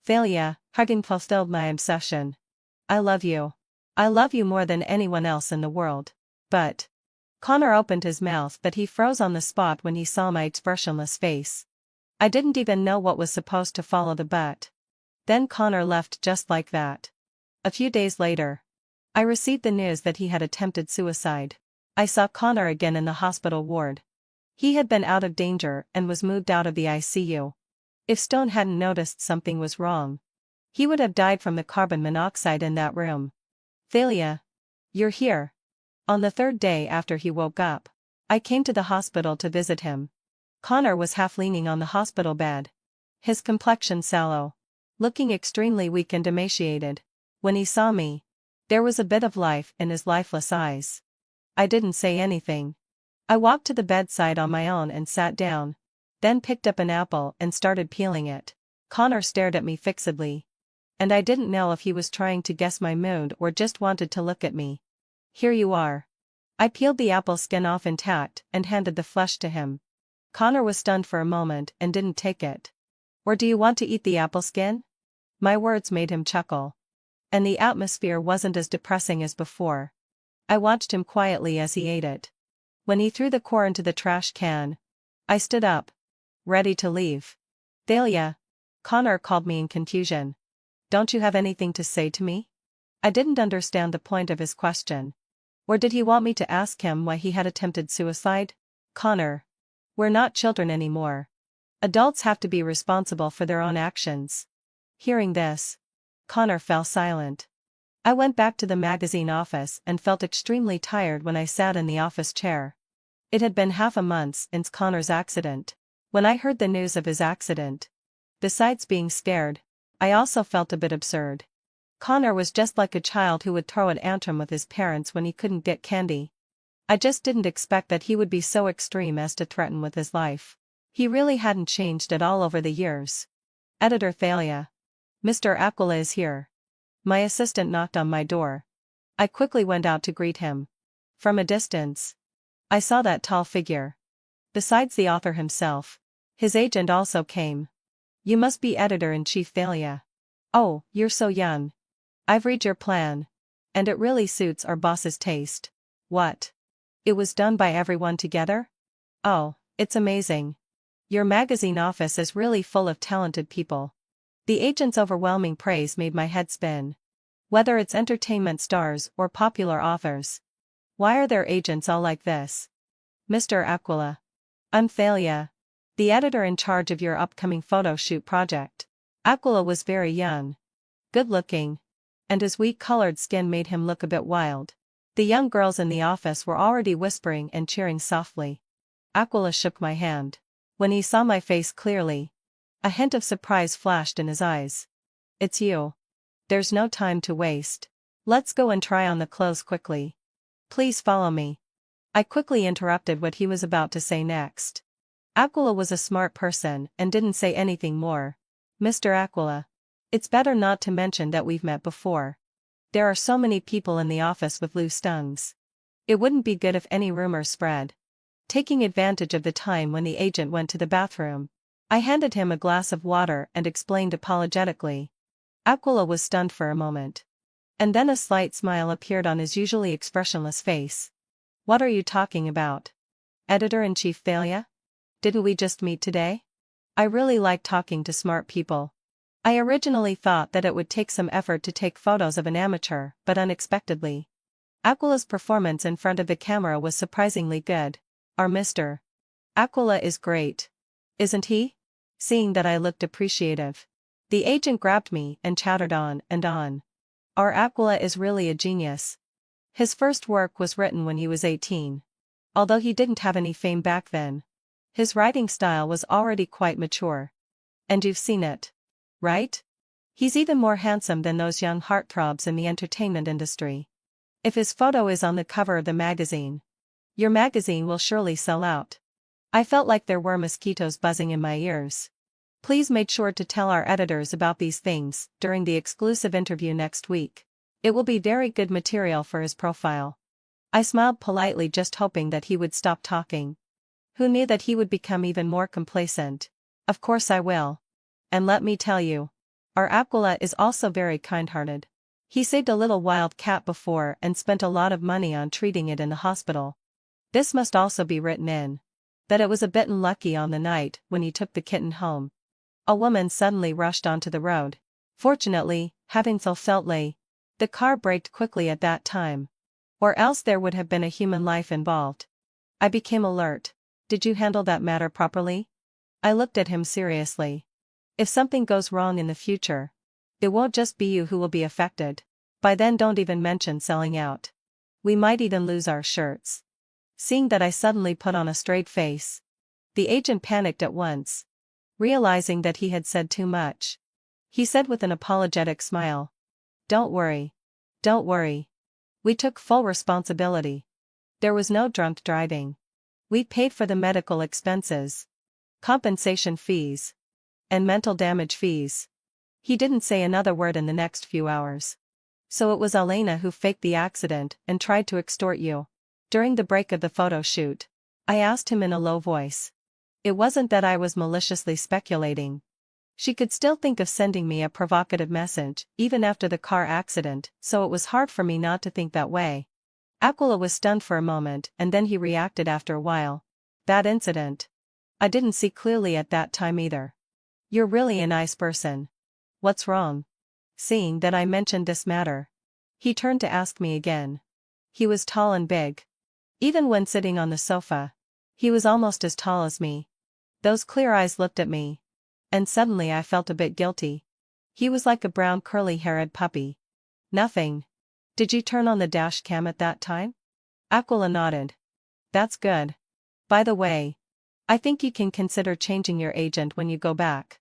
Thalia, hugging fulfilled my obsession. I love you. I love you more than anyone else in the world. But. Connor opened his mouth but he froze on the spot when he saw my expressionless face. I didn't even know what was supposed to follow the but. Then Connor left just like that. A few days later, I received the news that he had attempted suicide. I saw Connor again in the hospital ward. He had been out of danger and was moved out of the ICU. If Stone hadn't noticed something was wrong, he would have died from the carbon monoxide in that room. Thalia. You're here. On the third day after he woke up, I came to the hospital to visit him. Connor was half leaning on the hospital bed. His complexion sallow, looking extremely weak and emaciated. When he saw me, there was a bit of life in his lifeless eyes. I didn't say anything. I walked to the bedside on my own and sat down, then picked up an apple and started peeling it. Connor stared at me fixedly. And I didn't know if he was trying to guess my mood or just wanted to look at me. Here you are. I peeled the apple skin off intact and handed the flesh to him. Connor was stunned for a moment and didn't take it. Or do you want to eat the apple skin? My words made him chuckle. And the atmosphere wasn't as depressing as before. I watched him quietly as he ate it. When he threw the core into the trash can, I stood up, ready to leave. Thalia. Connor called me in confusion. Don't you have anything to say to me? I didn't understand the point of his question. Or did he want me to ask him why he had attempted suicide? Connor. We're not children anymore. Adults have to be responsible for their own actions. Hearing this, Connor fell silent. I went back to the magazine office and felt extremely tired when I sat in the office chair. It had been half a month since Connor's accident. When I heard the news of his accident, besides being scared, I also felt a bit absurd. Connor was just like a child who would throw an tantrum with his parents when he couldn't get candy. I just didn't expect that he would be so extreme as to threaten with his life. He really hadn't changed at all over the years. Editor Thalia. Mr. Aquila is here. My assistant knocked on my door. I quickly went out to greet him. From a distance, I saw that tall figure. Besides the author himself, his agent also came. You must be editor-in-chief Thalia. Oh, you're so young. I've read your plan. And it really suits our boss's taste. What? It was done by everyone together? Oh, it's amazing. Your magazine office is really full of talented people. The agent's overwhelming praise made my head spin. Whether it's entertainment stars or popular authors. Why are their agents all like this? Mr. Aquila. I'm Thalia, the editor in charge of your upcoming photo shoot project. Aquila was very young, good-looking, and his weak-colored skin made him look a bit wild. The young girls in the office were already whispering and cheering softly. Aquila shook my hand. When he saw my face clearly, a hint of surprise flashed in his eyes. It's you. There's no time to waste. Let's go and try on the clothes quickly. Please follow me. I quickly interrupted what he was about to say next. Aquila was a smart person and didn't say anything more. Mr. Aquila. It's better not to mention that we've met before. There are so many people in the office with loose tongues. It wouldn't be good if any rumors spread. Taking advantage of the time when the agent went to the bathroom, I handed him a glass of water and explained apologetically. Aquila was stunned for a moment. And then a slight smile appeared on his usually expressionless face. What are you talking about? Editor-in-chief Thalia? Didn't we just meet today? I really like talking to smart people. I originally thought that it would take some effort to take photos of an amateur, but unexpectedly, Aquila's performance in front of the camera was surprisingly good. Our Mr. Aquila is great. Isn't he? Seeing that I looked appreciative, the agent grabbed me and chattered on and on. Our Aquila is really a genius. His first work was written when he was 18. Although he didn't have any fame back then, his writing style was already quite mature. And you've seen it, right? He's even more handsome than those young heartthrobs in the entertainment industry. If his photo is on the cover of the magazine, your magazine will surely sell out. I felt like there were mosquitoes buzzing in my ears. Please make sure to tell our editors about these things during the exclusive interview next week. It will be very good material for his profile. I smiled politely, just hoping that he would stop talking. Who knew that he would become even more complacent? Of course I will. And let me tell you, our Aquila is also very kind-hearted. He saved a little wild cat before and spent a lot of money on treating it in the hospital. This must also be written in. That it was a bit unlucky on the night when he took the kitten home. A woman suddenly rushed onto the road. Fortunately, having felt late, the car braked quickly at that time. Or else there would have been a human life involved. I became alert. Did you handle that matter properly? I looked at him seriously. If something goes wrong in the future, it won't just be you who will be affected. By then don't even mention selling out. We might even lose our shirts. Seeing that I suddenly put on a straight face, the agent panicked at once, realizing that he had said too much. He said with an apologetic smile, "Don't worry. Don't worry. We took full responsibility. There was no drunk driving. We paid for the medical expenses, compensation fees, and mental damage fees." He didn't say another word in the next few hours. "So it was Elena who faked the accident and tried to extort you during the break of the photo shoot?" I asked him in a low voice. It wasn't that I was maliciously speculating. She could still think of sending me a provocative message, even after the car accident, so it was hard for me not to think that way. Aquila was stunned for a moment and then he reacted after a while. "That incident? I didn't see clearly at that time either. You're really a nice person. What's wrong?" Seeing that I mentioned this matter, he turned to ask me again. He was tall and big. Even when sitting on the sofa, he was almost as tall as me. Those clear eyes looked at me, and suddenly I felt a bit guilty. He was like a brown curly-haired puppy. "Nothing. Did you turn on the dash cam at that time?" Aquila nodded. "That's good. By the way, I think you can consider changing your agent when you go back.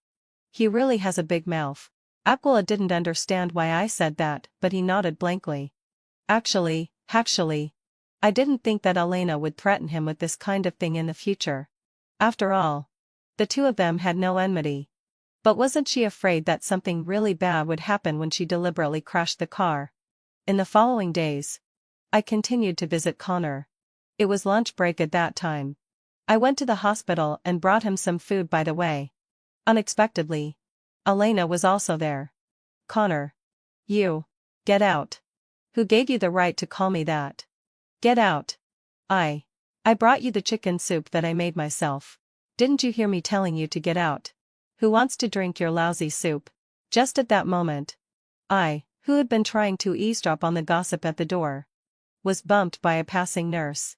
He really has a big mouth." Aquila didn't understand why I said that, but he nodded blankly. Actually, I didn't think that Elena would threaten him with this kind of thing in the future. After all, the two of them had no enmity. But wasn't she afraid that something really bad would happen when she deliberately crashed the car? In the following days, I continued to visit Connor. It was lunch break at that time. I went to the hospital and brought him some food by the way. Unexpectedly, Elena was also there. "Connor. You. Get out. Who gave you the right to call me that? Get out." I brought you the chicken soup that I made myself. Didn't you hear me telling you to get out? Who wants to drink your lousy soup?" Just at that moment, I, who had been trying to eavesdrop on the gossip at the door, was bumped by a passing nurse.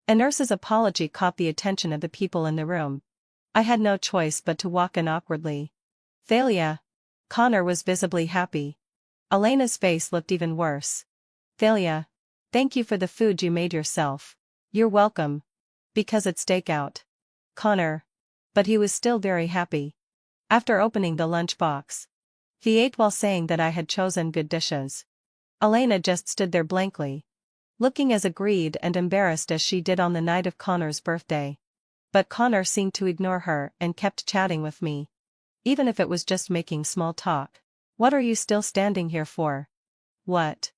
A nurse's apology caught the attention of the people in the room. I had no choice but to walk in awkwardly. "Thalia." Connor was visibly happy. Elena's face looked even worse. "Thalia. Thank you for the food you made yourself." "You're welcome. Because it's takeout." Connor. But he was still very happy. After opening the lunch box, he ate while saying that I had chosen good dishes. Elena just stood there blankly, looking as aggrieved and embarrassed as she did on the night of Connor's birthday. But Connor seemed to ignore her and kept chatting with me, even if it was just making small talk. "What are you still standing here for?" "What?"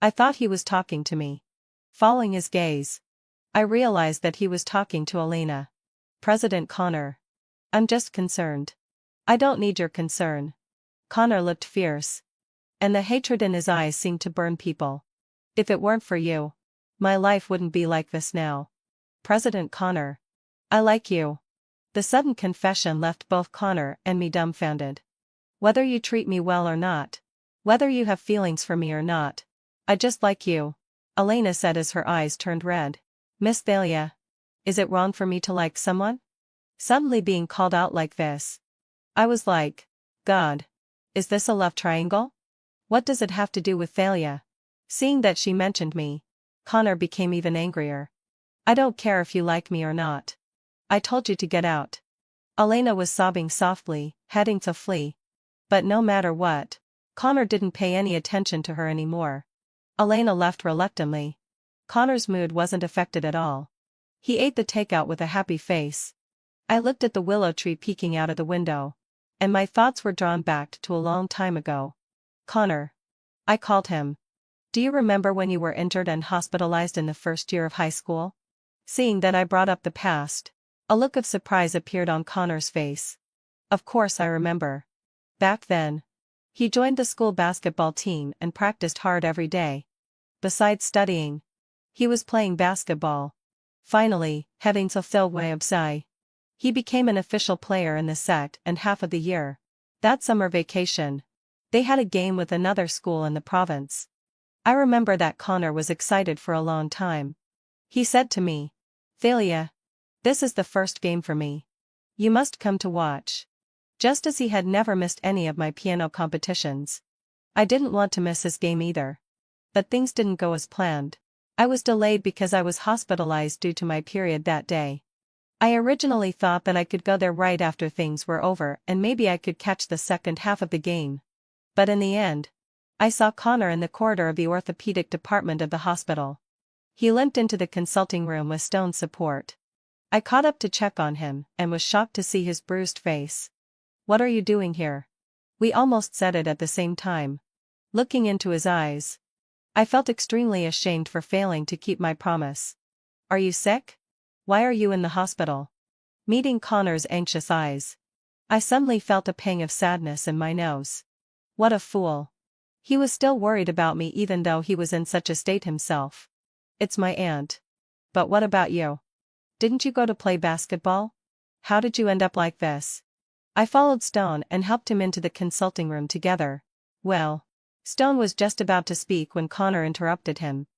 I thought he was talking to me. Following his gaze, I realized that he was talking to Elena. "President Connor. I'm just concerned." "I don't need your concern." Connor looked fierce, and the hatred in his eyes seemed to burn people. "If it weren't for you, my life wouldn't be like this now." "President Connor. I like you." The sudden confession left both Connor and me dumbfounded. "Whether you treat me well or not, whether you have feelings for me or not, I just like you," Elena said as her eyes turned red. "Miss Thalia, is it wrong for me to like someone?" Suddenly being called out like this, I was like, God, is this a love triangle? What does it have to do with Thalia? Seeing that she mentioned me, Connor became even angrier. "I don't care if you like me or not. I told you to get out." Elena was sobbing softly, heading to flee. But no matter what, Connor didn't pay any attention to her anymore. Elena left reluctantly. Connor's mood wasn't affected at all. He ate the takeout with a happy face. I looked at the willow tree peeking out of the window, and my thoughts were drawn back to a long time ago. "Connor." I called him. "Do you remember when you were injured and hospitalized in the first year of high school?" Seeing that I brought up the past, a look of surprise appeared on Connor's face. "Of course I remember. Back then, he joined the school basketball team and practiced hard every day. Besides studying, he was playing basketball. Finally, having fulfilled Wayabsai, he became an official player in the set and half of the year. That summer vacation, they had a game with another school in the province. I remember that Connor was excited for a long time. He said to me, 'Thalia, This is the first game for me. You must come to watch. Just as he had never missed any of my piano competitions. I didn't want to miss his game either. But things didn't go as planned. I was delayed because I was hospitalized due to my period that day. I originally thought that I could go there right after things were over and maybe I could catch the second half of the game. But in the end, I saw Connor in the corridor of the orthopedic department of the hospital. He limped into the consulting room with Stone's support. I caught up to check on him and was shocked to see his bruised face. "What are you doing here?" We almost said it at the same time. Looking into his eyes, I felt extremely ashamed for failing to keep my promise. "Are you sick? Why are you in the hospital?" Meeting Connor's anxious eyes, I suddenly felt a pang of sadness in my nose. What a fool. He was still worried about me even though he was in such a state himself. "It's my aunt. But what about you? Didn't you go to play basketball? How did you end up like this?" I followed Stone and helped him into the consulting room together. "Well," Stone was just about to speak when Connor interrupted him.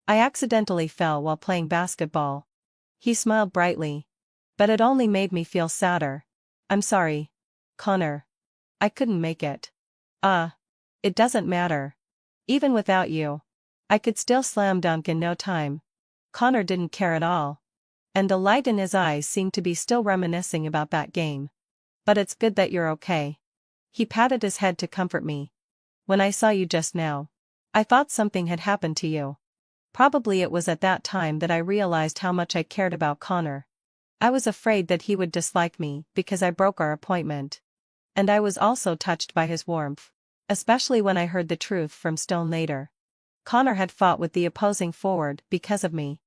"I accidentally fell while playing basketball." He smiled brightly. But it only made me feel sadder. "I'm sorry, Connor. I couldn't make it." It doesn't matter. Even without you, I could still slam dunk in no time." Connor didn't care at all. And the light in his eyes seemed to be still reminiscing about that game. "But it's good that you're okay." He patted his head to comfort me. "When I saw you just now, I thought something had happened to you." Probably it was at that time that I realized how much I cared about Connor. I was afraid that he would dislike me because I broke our appointment. And I was also touched by his warmth. Especially when I heard the truth from Stone later. Connor had fought with the opposing forward because of me.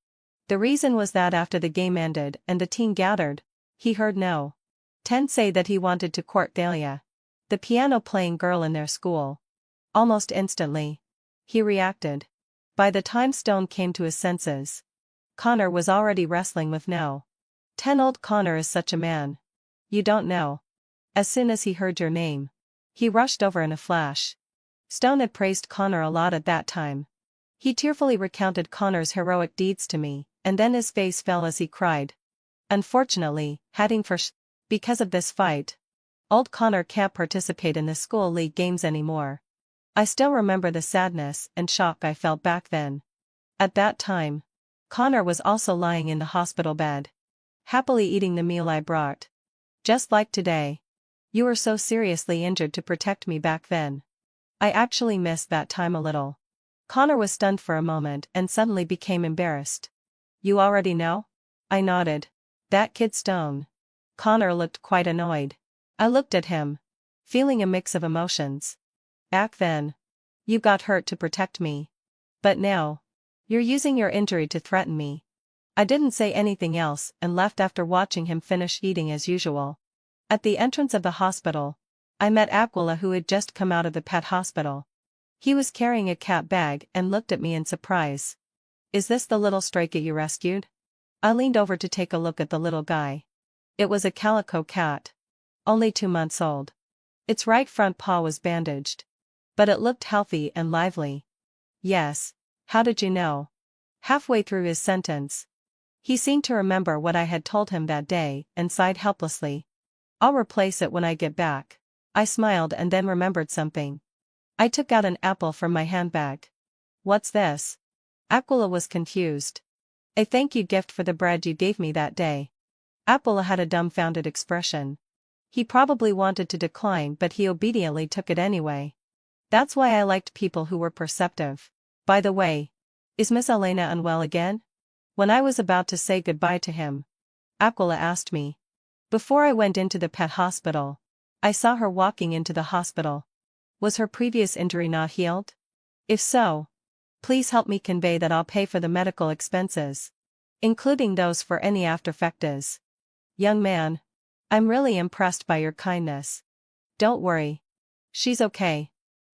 The reason was that after the game ended and the team gathered, he heard No. 10 say that he wanted to court Thalia, the piano-playing girl in their school. Almost instantly, he reacted. By the time Stone came to his senses, Connor was already wrestling with No. 10. Old Connor is such a man. You don't know. As soon as he heard your name, he rushed over in a flash. Stone had praised Connor a lot at that time. He tearfully recounted Connor's heroic deeds to me, and then his face fell as he cried. Unfortunately, because of this fight, old Connor can't participate in the school league games anymore. I still remember the sadness and shock I felt back then. At that time, Connor was also lying in the hospital bed, happily eating the meal I brought. Just like today. You were so seriously injured to protect me back then. I actually missed that time a little. Connor was stunned for a moment and suddenly became embarrassed. You already know? I nodded. That kid Stone. Connor looked quite annoyed. I looked at him, feeling a mix of emotions. Back then, you got hurt to protect me. But now, you're using your injury to threaten me. I didn't say anything else and left after watching him finish eating as usual. At the entrance of the hospital, I met Aquila, who had just come out of the pet hospital. He was carrying a cat bag and looked at me in surprise. Is this the little stray cat you rescued? I leaned over to take a look at the little guy. It was a calico cat. Only 2 months old. Its right front paw was bandaged. But it looked healthy and lively. Yes. How did you know? Halfway through his sentence, he seemed to remember what I had told him that day and sighed helplessly. I'll replace it when I get back. I smiled and then remembered something. I took out an apple from my handbag. What's this? Aquila was confused. A thank you gift for the bread you gave me that day. Aquila had a dumbfounded expression. He probably wanted to decline, but he obediently took it anyway. That's why I liked people who were perceptive. By the way, is Miss Elena unwell again? When I was about to say goodbye to him, Aquila asked me. Before I went into the pet hospital, I saw her walking into the hospital. Was her previous injury not healed? If so, please help me convey that I'll pay for the medical expenses, including those for any aftereffects. Young man, I'm really impressed by your kindness. Don't worry. She's okay.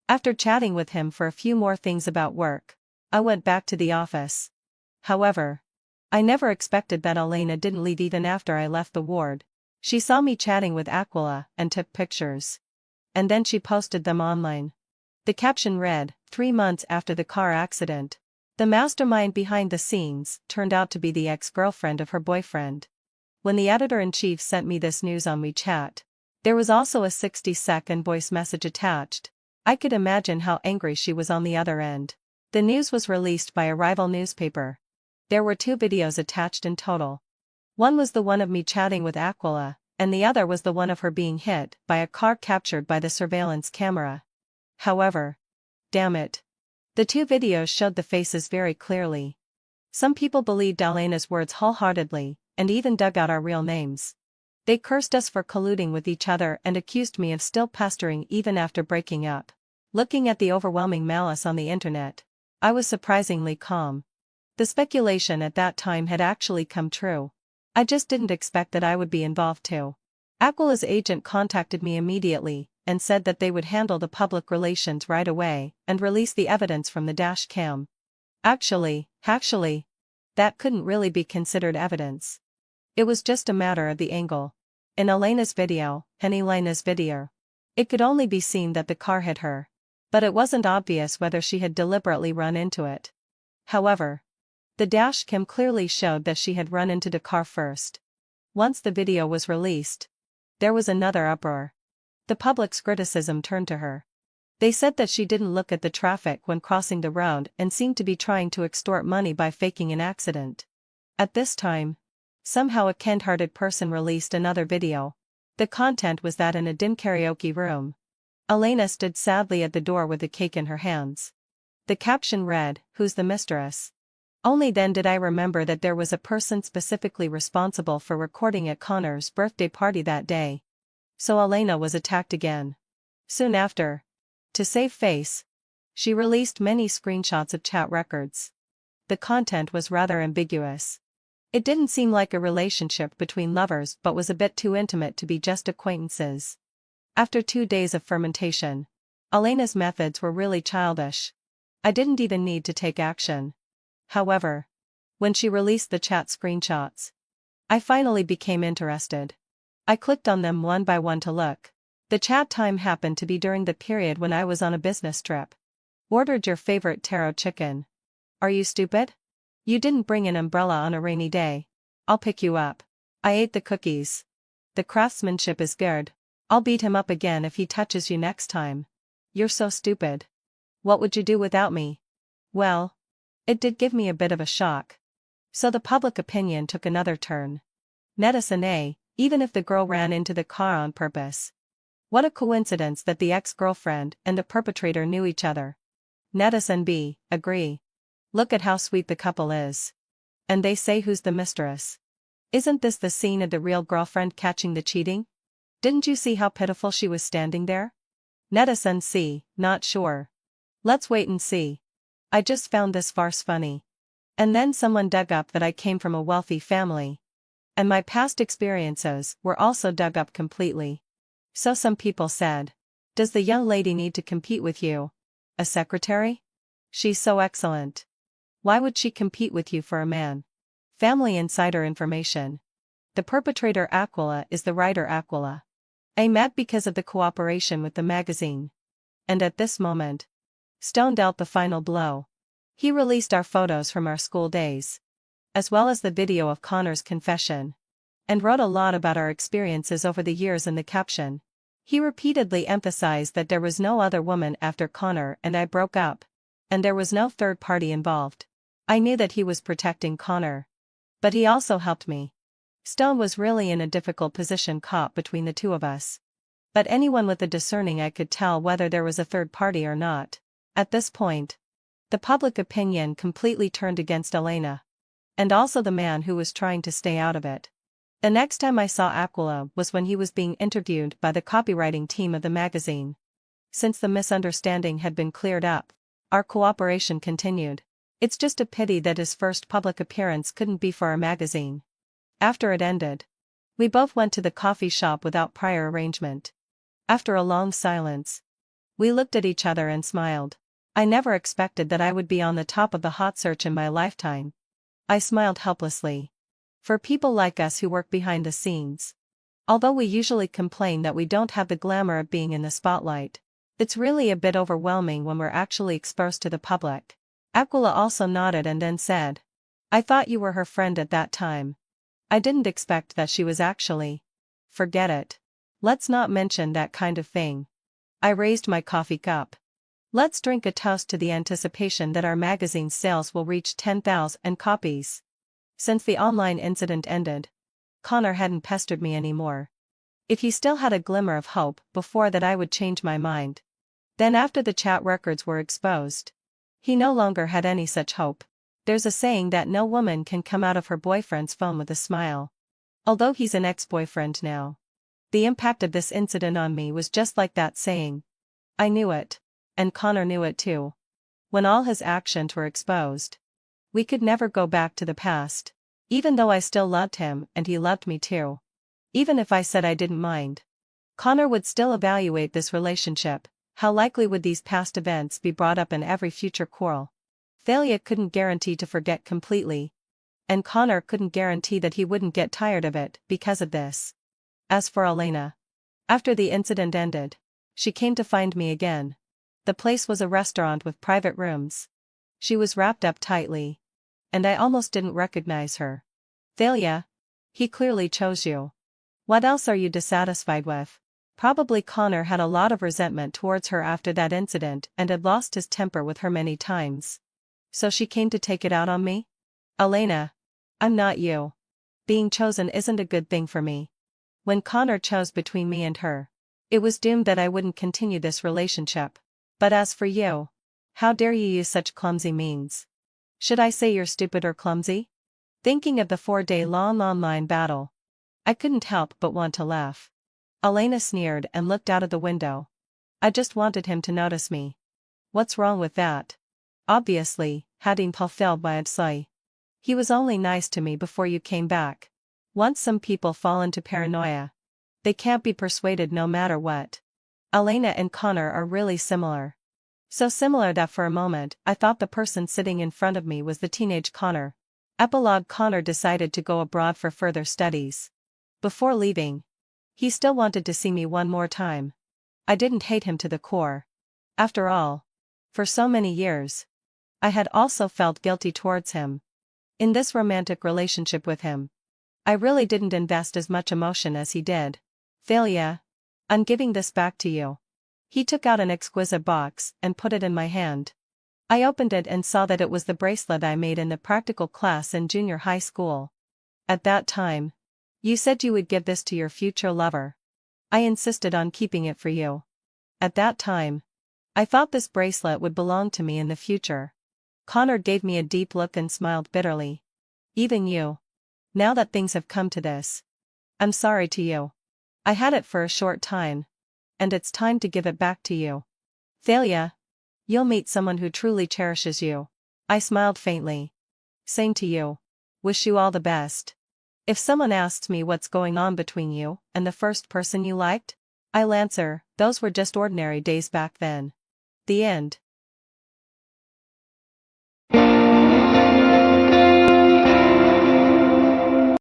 After chatting with him for a few more things about work, I went back to the office. However, I never expected that Elena didn't leave even after I left the ward. She saw me chatting with Aquila and took pictures. And then she posted them online. The caption read, 3 months after the car accident. The mastermind behind the scenes turned out to be the ex-girlfriend of her boyfriend. When the editor-in-chief sent me this news on WeChat, there was also a 60-second voice message attached. I could imagine how angry she was on the other end. The news was released by a rival newspaper. There were 2 videos attached in total. One was the one of me chatting with Aquila, and the other was the one of her being hit by a car captured by the surveillance camera. However, damn it, the 2 videos showed the faces very clearly. Some people believed Elena's words wholeheartedly, and even dug out our real names. They cursed us for colluding with each other and accused me of still pestering even after breaking up. Looking at the overwhelming malice on the internet, I was surprisingly calm. The speculation at that time had actually come true. I just didn't expect that I would be involved too. Aquila's agent contacted me immediately and said that they would handle the public relations right away and release the evidence from the dash cam. Actually, that couldn't really be considered evidence. It was just a matter of the angle. In Elena's video, it could only be seen that the car hit her. But it wasn't obvious whether she had deliberately run into it. However, the dash cam clearly showed that she had run into the car first. Once the video was released, there was another uproar. The public's criticism turned to her. They said that she didn't look at the traffic when crossing the road and seemed to be trying to extort money by faking an accident. At this time, somehow a kind-hearted person released another video. The content was that in a dim karaoke room, Elena stood sadly at the door with a cake in her hands. The caption read, "Who's the mistress?" Only then did I remember that there was a person specifically responsible for recording at Connor's birthday party that day. So Elena was attacked again. Soon after, to save face, she released many screenshots of chat records. The content was rather ambiguous. It didn't seem like a relationship between lovers but was a bit too intimate to be just acquaintances. After 2 days of fermentation, Elena's methods were really childish. I didn't even need to take action. However, when she released the chat screenshots, I finally became interested. I clicked on them one by one to look. The chat time happened to be during the period when I was on a business trip. Ordered your favorite taro chicken. Are you stupid? You didn't bring an umbrella on a rainy day. I'll pick you up. I ate the cookies. The craftsmanship is good. I'll beat him up again if he touches you next time. You're so stupid. What would you do without me? Well, it did give me a bit of a shock. So the public opinion took another turn. Netizen A, even if the girl ran into the car on purpose. What a coincidence that the ex-girlfriend and the perpetrator knew each other. Netizen B, agree. Look at how sweet the couple is. And they say, who's the mistress? Isn't this the scene of the real girlfriend catching the cheating? Didn't you see how pitiful she was standing there? Netizen C, not sure. Let's wait and see. I just found this farce funny. And then someone dug up that I came from a wealthy family. And my past experiences were also dug up completely. So some people said, does the young lady need to compete with you? A secretary? She's so excellent. Why would she compete with you for a man? Family insider information. The perpetrator Aquila is the writer Aquila. I met because of the cooperation with the magazine. And at this moment, Stone dealt the final blow. He released our photos from our school days, as well as the video of Connor's confession, and wrote a lot about our experiences over the years in the caption. He repeatedly emphasized that there was no other woman after Connor and I broke up, and there was no third party involved. I knew that he was protecting Connor. But he also helped me. Stone was really in a difficult position caught between the two of us. But anyone with a discerning eye could tell whether there was a third party or not. At this point, the public opinion completely turned against Elena. And also the man who was trying to stay out of it. The next time I saw Aquila was when he was being interviewed by the copywriting team of the magazine. Since the misunderstanding had been cleared up, our cooperation continued. It's just a pity that his first public appearance couldn't be for our magazine. After it ended, we both went to the coffee shop without prior arrangement. After a long silence, we looked at each other and smiled. I never expected that I would be on the top of the hot search in my lifetime. I smiled helplessly. For people like us who work behind the scenes, although we usually complain that we don't have the glamour of being in the spotlight, it's really a bit overwhelming when we're actually exposed to the public. Aquila also nodded and then said, I thought you were her friend at that time. I didn't expect that she was actually. Forget it. Let's not mention that kind of thing. I raised my coffee cup. Let's drink a toast to the anticipation that our magazine's sales will reach 10,000 copies. Since the online incident ended, Connor hadn't pestered me anymore. If he still had a glimmer of hope before that I would change my mind. Then after the chat records were exposed, he no longer had any such hope. There's a saying that no woman can come out of her boyfriend's phone with a smile. Although he's an ex-boyfriend now. The impact of this incident on me was just like that saying. I knew it. And Connor knew it too. When all his actions were exposed, we could never go back to the past. Even though I still loved him and he loved me too. Even if I said I didn't mind, Connor would still evaluate this relationship. How likely would these past events be brought up in every future quarrel? Thalia couldn't guarantee to forget completely. And Connor couldn't guarantee that he wouldn't get tired of it because of this. As for Elena, after the incident ended, she came to find me again. The place was a restaurant with private rooms. She was wrapped up tightly. And I almost didn't recognize her. Thalia, he clearly chose you. What else are you dissatisfied with? Probably Connor had a lot of resentment towards her after that incident and had lost his temper with her many times. So she came to take it out on me? Elena, I'm not you. Being chosen isn't a good thing for me. When Connor chose between me and her, it was doomed that I wouldn't continue this relationship. But as for you, how dare you use such clumsy means? Should I say you're stupid or clumsy? Thinking of the 4-day-long online battle, I couldn't help but want to laugh. Elena sneered and looked out of the window. I just wanted him to notice me. What's wrong with that? Obviously, hadn't fulfilled my adsight. He was only nice to me before you came back. Once some people fall into paranoia, they can't be persuaded no matter what. Elena and Connor are really similar. So similar that for a moment I thought the person sitting in front of me was the teenage Connor. Epilogue: Connor decided to go abroad for further studies. Before leaving, he still wanted to see me one more time. I didn't hate him to the core. After all, for so many years, I had also felt guilty towards him. In this romantic relationship with him, I really didn't invest as much emotion as he did. Thalia, I'm giving this back to you. He took out an exquisite box and put it in my hand. I opened it and saw that it was the bracelet I made in the practical class in junior high school. At that time, you said you would give this to your future lover. I insisted on keeping it for you. At that time, I thought this bracelet would belong to me in the future. Connor gave me a deep look and smiled bitterly. Even you. Now that things have come to this, I'm sorry to you. I had it for a short time. And it's time to give it back to you. Thalia, you'll meet someone who truly cherishes you. I smiled faintly. Same to you. Wish you all the best. If someone asks me what's going on between you and the first person you liked, I'll answer, those were just ordinary days back then. The end.